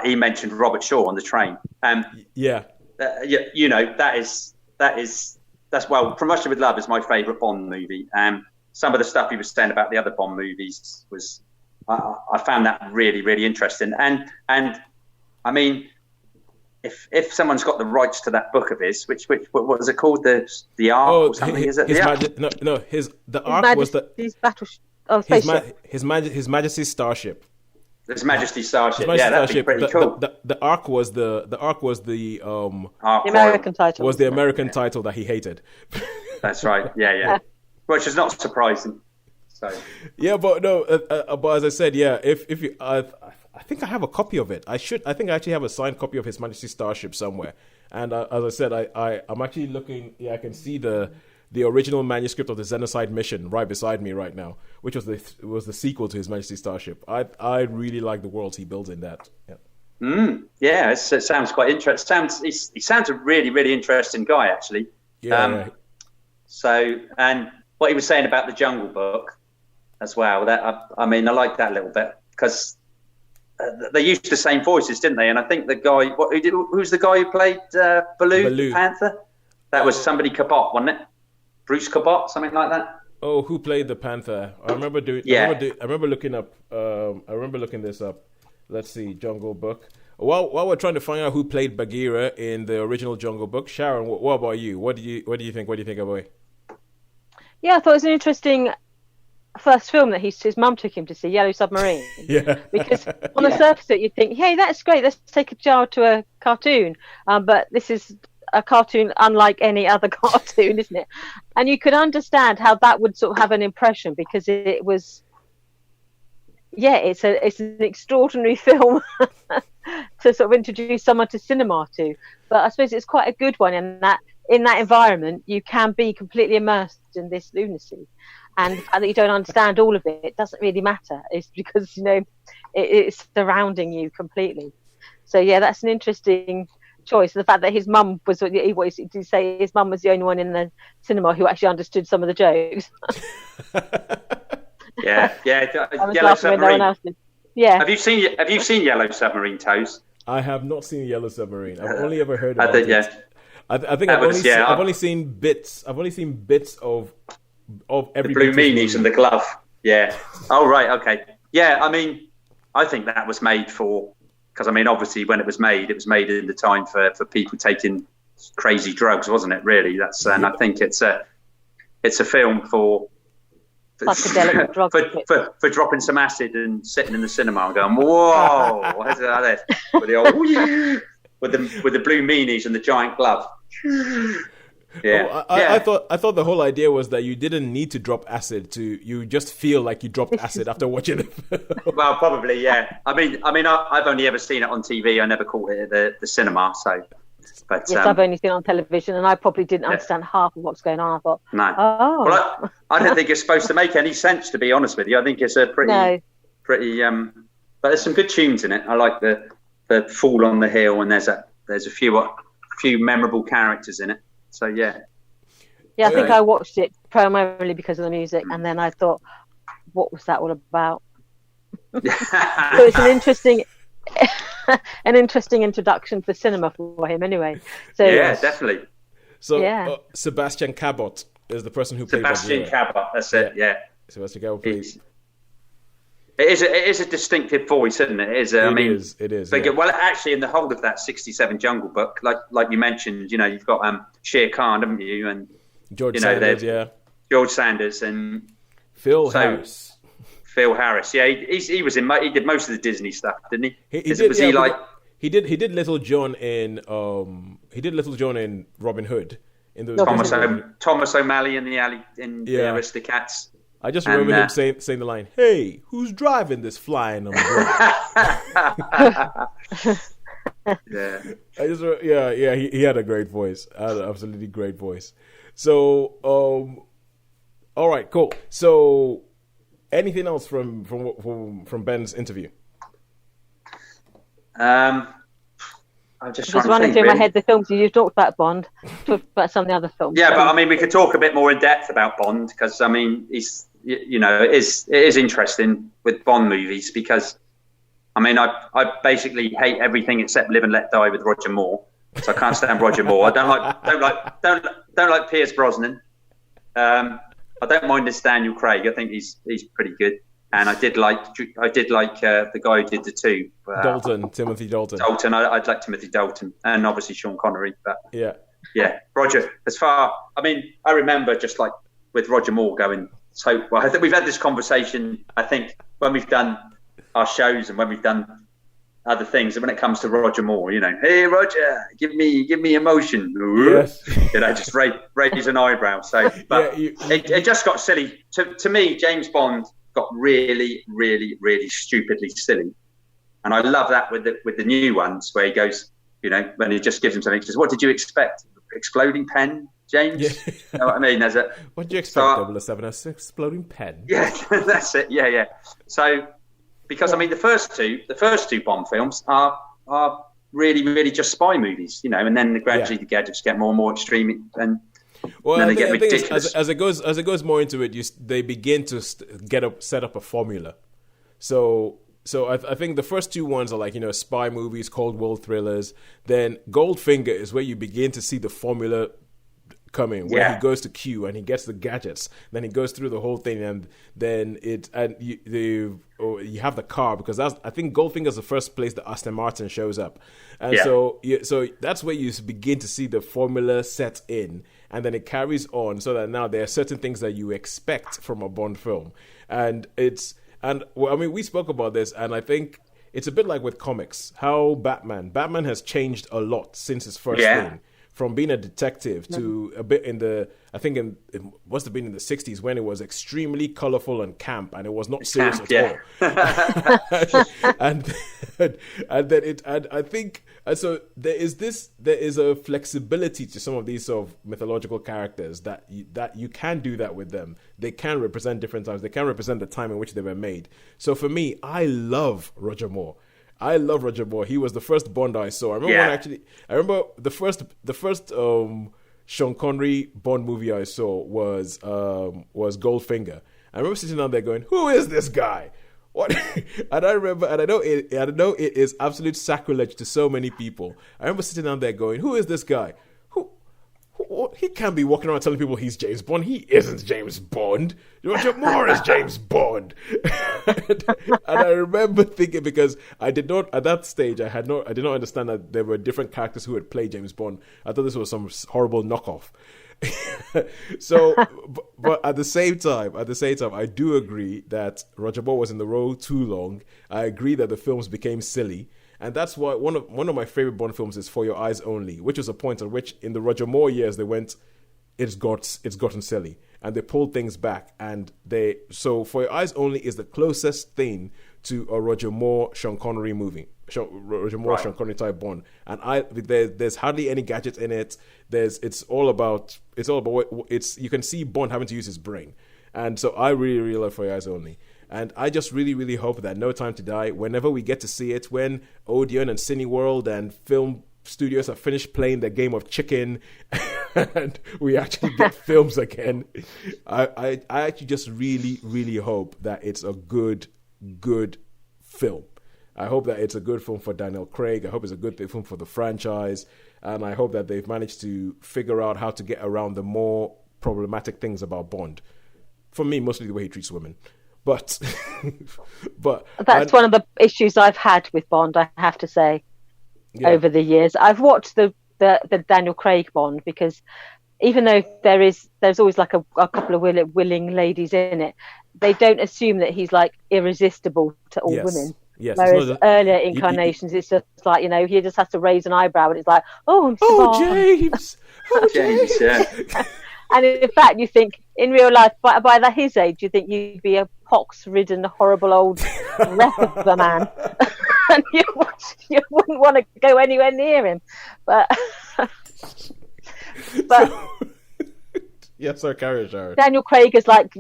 he mentioned Robert Shaw on the train. Yeah. You know, that's well, From Russia with Love is my favourite Bond movie. Some of the stuff he was saying about the other Bond movies was, I found that really, really interesting. And I mean, if someone's got the rights to that book of his, which what was it called? The Ark or something? Is it? The Ark was His Majesty's Starship. His Majesty's Starship. Yeah, that'd be pretty cool. The Ark was the American title. Was the American title that he hated. That's right. Yeah. Which is not surprising. So. Yeah, but no. But as I said, yeah. If you, I think I have a copy of it. I think I actually have a signed copy of His Majesty's Starship somewhere. And as I said, I'm actually looking. Yeah, I can see the original manuscript of the Xenocide Mission right beside me right now, which was the sequel to His Majesty's Starship. I really like the worlds he builds in that. Yeah. Yeah, it sounds quite interesting. He sounds a really, really interesting guy, actually. Yeah. So, and what he was saying about the Jungle Book as well. That I mean, I like that a little bit because they used the same voices, didn't they? And I think the guy, who's the guy who played Baloo the Panther? That was somebody Cabot, wasn't it? Bruce Cabot, something like that. Oh, who played the Panther? I remember doing. Yeah. I remember looking up. I remember looking this up. Let's see, Jungle Book. While we're trying to find out who played Bagheera in the original Jungle Book, Sharon, what about you? What do you think? What do you think about it? Yeah, I thought it was an interesting first film that his mum took him to see, Yellow Submarine. Yeah. Because on the surface of it, you'd think, hey, that's great. Let's take a child to a cartoon. But this is a cartoon unlike any other cartoon, isn't it? And you could understand how that would sort of have an impression because it was, it's an extraordinary film to sort of introduce someone to cinema to. But I suppose it's quite a good one in that environment you can be completely immersed in this lunacy. And the fact that you don't understand all of it doesn't really matter. It's because, it's surrounding you completely. So, yeah, that's an interesting choice. The fact that his mum was, what did you say, his mum was the only one in the cinema who actually understood some of the jokes. Yeah. Yellow Submarine. Yeah. Have you seen Yellow Submarine, Toes? I have not seen Yellow Submarine. I've only ever heard about it. Yeah. I think I've only seen bits. I've only seen bits of every the blue meanies and the glove. Yeah. Oh right. Okay. Yeah. I mean, I think that was made because I mean, obviously, when it was made in the time for people taking crazy drugs, wasn't it? Really. And I think it's a film for dropping some acid and sitting in the cinema and going, whoa, what's that? With the old, with the blue meanies and the giant glove. Yeah. I thought the whole idea was that you didn't need to drop acid you just feel like you dropped acid after watching the film. Well, probably, yeah. I mean, I've only ever seen it on TV. I never caught it at the cinema. So, but yes, I've only seen it on television, and I probably didn't understand half of what's going on. I thought, no. Oh. Well, I don't think it's supposed to make any sense, to be honest with you. I think it's a pretty. But there's some good tunes in it. I like the Fall on the Hill, and there's a few memorable characters in it. So yeah. Yeah, I think I watched it primarily because of the music, and then I thought, what was that all about? So it's an interesting introduction to cinema for him, anyway. So yeah, definitely. So Sebastian Cabot is the person who played Sebastian Cabot. That's it. Yeah. Sebastian Cabot plays. It is a distinctive voice, isn't it? It is. Yeah. Well, actually, in the whole of that '67 Jungle Book, like you mentioned, you've got Shere Khan, haven't you? And George Sanders, George Sanders and Phil Harris. Phil Harris, yeah, he was in. He did most of the Disney stuff, didn't he? He did Little John in Robin Hood in the Thomas O'Malley in the Aristocats. I just remember him saying the line, "Hey, who's driving this flying umbrella?" Yeah. He had a great voice. An absolutely great voice. So, all right, cool. So, anything else from Ben's interview? I I'm just Just running through my head the films you talked about Bond. Talked about some of the other films. Yeah, but I mean, we could talk a bit more in depth about Bond because I mean, it is interesting with Bond movies because I mean, I basically hate everything except Live and Let Die with Roger Moore. So I can't stand Roger Moore. I don't like Pierce Brosnan. I don't mind this Daniel Craig. I think he's pretty good. And I did like the guy who did the two. Timothy Dalton. I'd like Timothy Dalton, and obviously Sean Connery. But yeah, Roger. I remember just like with Roger Moore going. So well, I think we've had this conversation. I think when we've done our shows and when we've done other things, and when it comes to Roger Moore, hey Roger, give me emotion. Yes. Just raise an eyebrow. So, but it just got silly. To me, James Bond got really, really, really stupidly silly, and I love that with the new ones where he goes, when he just gives him something, he says, "What did you expect? Exploding pen, James?" Yeah. You know what I mean? What did you expect? 007 has exploding pen. Yeah, that's it. Yeah. So, because I mean, the first two Bond films are really, really just spy movies, and then gradually the gadgets get more and more extreme and. Well, then I they get ridiculous. as it goes more into it, they begin to set up a formula. So I think the first two ones are like spy movies, Cold War thrillers. Then Goldfinger is where you begin to see the formula coming, where he goes to Q and he gets the gadgets. Then he goes through the whole thing, and then you have the car, because I think Goldfinger is the first place that Aston Martin shows up, and so that's where you begin to see the formula set in. And then it carries on, so that now there are certain things that you expect from a Bond film. We spoke about this, and I think it's a bit like with comics, how Batman has changed a lot since his first thing. From being a detective to a bit it must have been in the 60s when it was extremely colorful and camp, and it was not serious at all. So there is a flexibility to some of these sort of mythological characters that you can do that with them. They can represent different times. They can represent the time in which they were made. So for me, I love Roger Moore. He was the first Bond I saw. I remember the first Sean Connery Bond movie I saw was Goldfinger. I remember sitting down there going, "Who is this guy?" What? And I know it is absolute sacrilege to so many people. I remember sitting down there going, "Who is this guy? He can't be walking around telling people he's James Bond. He isn't James Bond. Roger Moore is James Bond." and I remember thinking, because I did not at that stage, I did not understand that there were different characters who had played James Bond. I thought this was some horrible knockoff. So, but at the same time, I do agree that Roger Moore was in the role too long. I agree that the films became silly. And that's why one of my favorite Bond films is For Your Eyes Only, which was a point at which in the Roger Moore years they went, it's gotten silly, and they pulled things back. So For Your Eyes Only is the closest thing to a Roger Moore Sean Connery movie, Roger Moore Sean Connery type Bond. And there's hardly any gadgets in it. It's all about you can see Bond having to use his brain, and so I really, really love For Your Eyes Only. And I just really, really hope that No Time to Die, whenever we get to see it, when Odeon and Cineworld and film studios have finished playing their game of chicken and we actually get films again, I actually just really, really hope that it's a good film. I hope that it's a good film for Daniel Craig. I hope it's a good film for the franchise. And I hope that they've managed to figure out how to get around the more problematic things about Bond. For me, mostly the way he treats women. But that's one of the issues I've had with Bond, I have to say, over the years. I've watched the Daniel Craig Bond because even though there's always like a couple of willing ladies in it, they don't assume that he's like irresistible to all women. Yes. Whereas earlier incarnations, it's just like, he just has to raise an eyebrow and it's like, "Oh, Mr. Bond." James! Oh, James! Yeah. And in fact, you think in real life, by his age, you think you'd be a pox-ridden, horrible old wreck of a man, and you wouldn't want to go anywhere near him. But Yes, sir. Carry it, Sharon. Daniel Craig has like,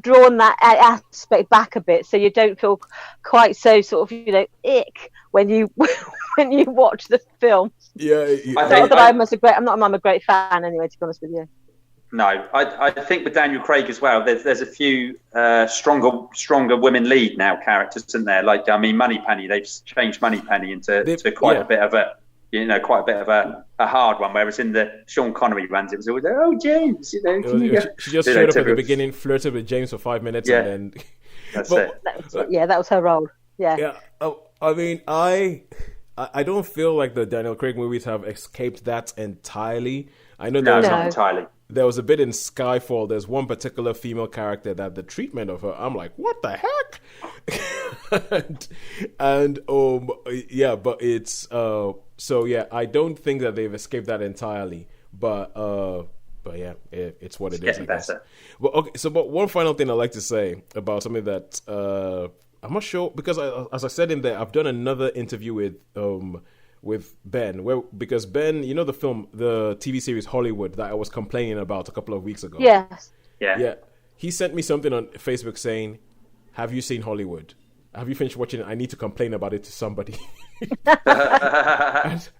drawn that aspect back a bit, so you don't feel quite so sort of, ick when you when you watch the film. Yeah, Not that I'm a great fan anyway, to be honest with you. No, I think with Daniel Craig as well, there's a few stronger women lead now characters, isn't there? Like, I mean, Moneypenny, they've changed Moneypenny into quite a bit of a, a hard one. Whereas in the Sean Connery runs, it was always, oh, James, she just showed up at the beginning, flirted with James for 5 minutes, and then that's it. That was her role. Yeah. Yeah. I mean, I don't feel like the Daniel Craig movies have escaped that entirely. I know not entirely. There was a bit in Skyfall. There's one particular female character that the treatment of her, I'm like, what the heck? But it's I don't think that they've escaped that entirely. But yeah, it's what it is. I guess. Well, okay. But one final thing I'd like to say about something that I'm not sure, because as I said in there, I've done another interview with Ben, because Ben, the film, the TV series Hollywood that I was complaining about a couple of weeks ago. Yes. Yeah. He sent me something on Facebook saying, "Have you seen Hollywood? Have you finished watching it? I need to complain about it to somebody."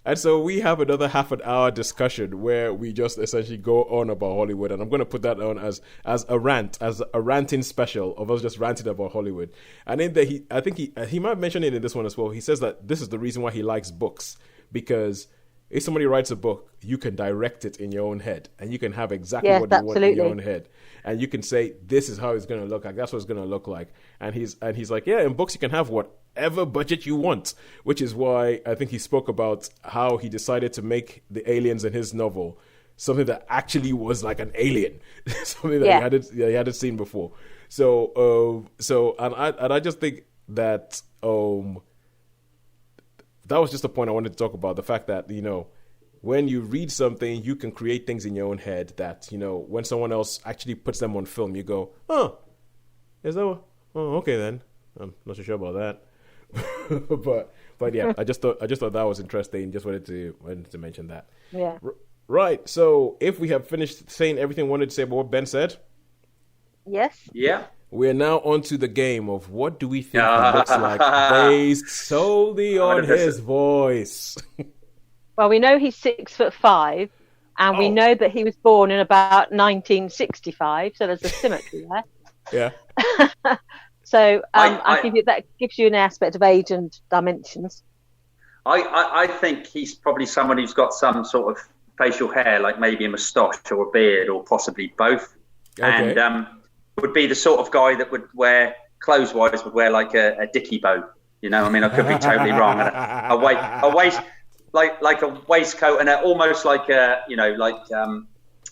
and so we have another half an hour discussion where we just essentially go on about Hollywood, and I'm going to put that on as a ranting special of us just ranting about Hollywood. And in there, I think he might mention it in this one as well. He says that this is the reason why he likes books, because if somebody writes a book, you can direct it in your own head, and you can have exactly what you want in your own head, and you can say, this is how it's going to look like, that's what it's going to look like. And he's like, yeah, in books you can have whatever budget you want, which is why I think he spoke about how he decided to make the aliens in his novel something that actually was like an alien, something that he hadn't seen before. So I just think that that was just a point I wanted to talk about, the fact that, when you read something, you can create things in your own head that, when someone else actually puts them on film, you go, oh, is that okay then. I'm not so sure about that. but yeah, I just thought that was interesting. Just wanted to mention that. Yeah. Right. So if we have finished saying everything we wanted to say about what Ben said. Yes. Yeah. We are now on to the game of what do we think he looks like based solely on his voice. Well, we know he's 6'5", and we know that he was born in about 1965, so there's a symmetry there. Yeah. So I think that gives you an aspect of age and dimensions. I think he's probably someone who's got some sort of facial hair, like maybe a moustache or a beard, or possibly both. Okay. And would be the sort of guy that would wear, clothes-wise, would wear like a dicky bow. I mean, I could be totally wrong. And a waist, like a waistcoat, and almost like how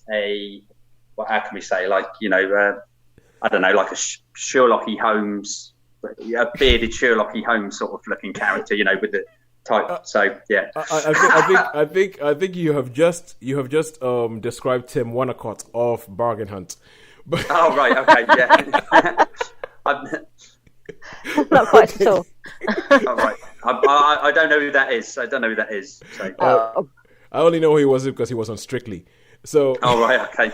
can we say, like, I don't know, like a Sherlocky Holmes, a bearded Sherlocky Holmes sort of looking character, with the type. So yeah, I think you have just described Tim Wonnacott of Bargain Hunt. Oh right, okay, yeah. Not quite at all. All right, I don't know who that is. So. I only know who he was because he was on Strictly. So. Oh right, okay.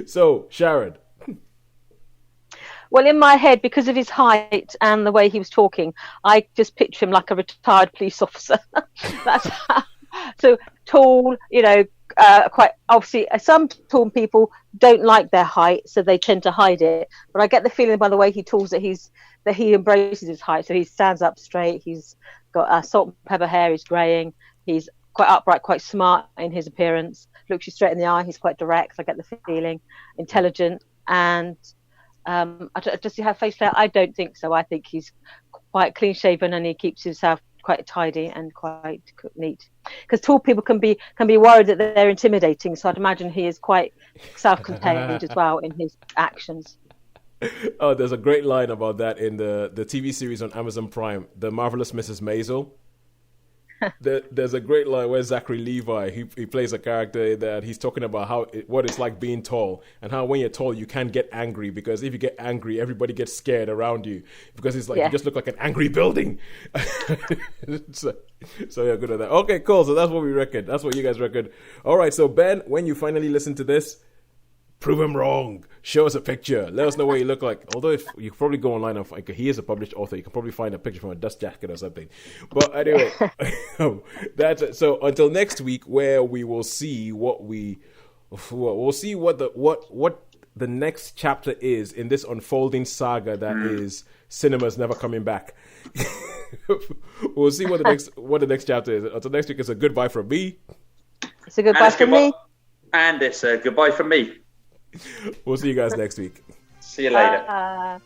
So Sharon. Well, in my head, because of his height and the way he was talking, I just picture him like a retired police officer. That's so tall, quite obviously. Some tall people don't like their height, so they tend to hide it. But I get the feeling by the way he talks that he embraces his height. So he stands up straight. He's got salt and pepper hair. He's greying. He's quite upright, quite smart in his appearance. Looks you straight in the eye. He's quite direct. I get the feeling, intelligent, and does he have facial hair? I don't think so. I think he's quite clean shaven and he keeps himself quite tidy and quite neat. Because tall people can be worried that they're intimidating. So I'd imagine he is quite self-contained as well in his actions. Oh, there's a great line about that in the TV series on Amazon Prime, The Marvelous Mrs. Maisel. There's a great line where Zachary Levi, he plays a character that he's talking about what it's like being tall, and how when you're tall you can't get angry, because if you get angry everybody gets scared around you, because it's like you just look like an angry building. so yeah, good at that. Okay, cool. So that's what we reckon. That's what you guys reckon. All right. So Ben, when you finally listen to this, Prove him wrong. Show us a picture. Let us know what you look like. Although if you can probably go online and find, he is a published author, you can probably find a picture from a dust jacket or something. But anyway, that's it. So until next week, where we will see what the next chapter is in this unfolding saga that is cinema's never coming back. We'll see what the next chapter is. Until next week, it's a goodbye from me. It's a goodbye from me. And it's a goodbye from me. We'll see you guys next week. See you later.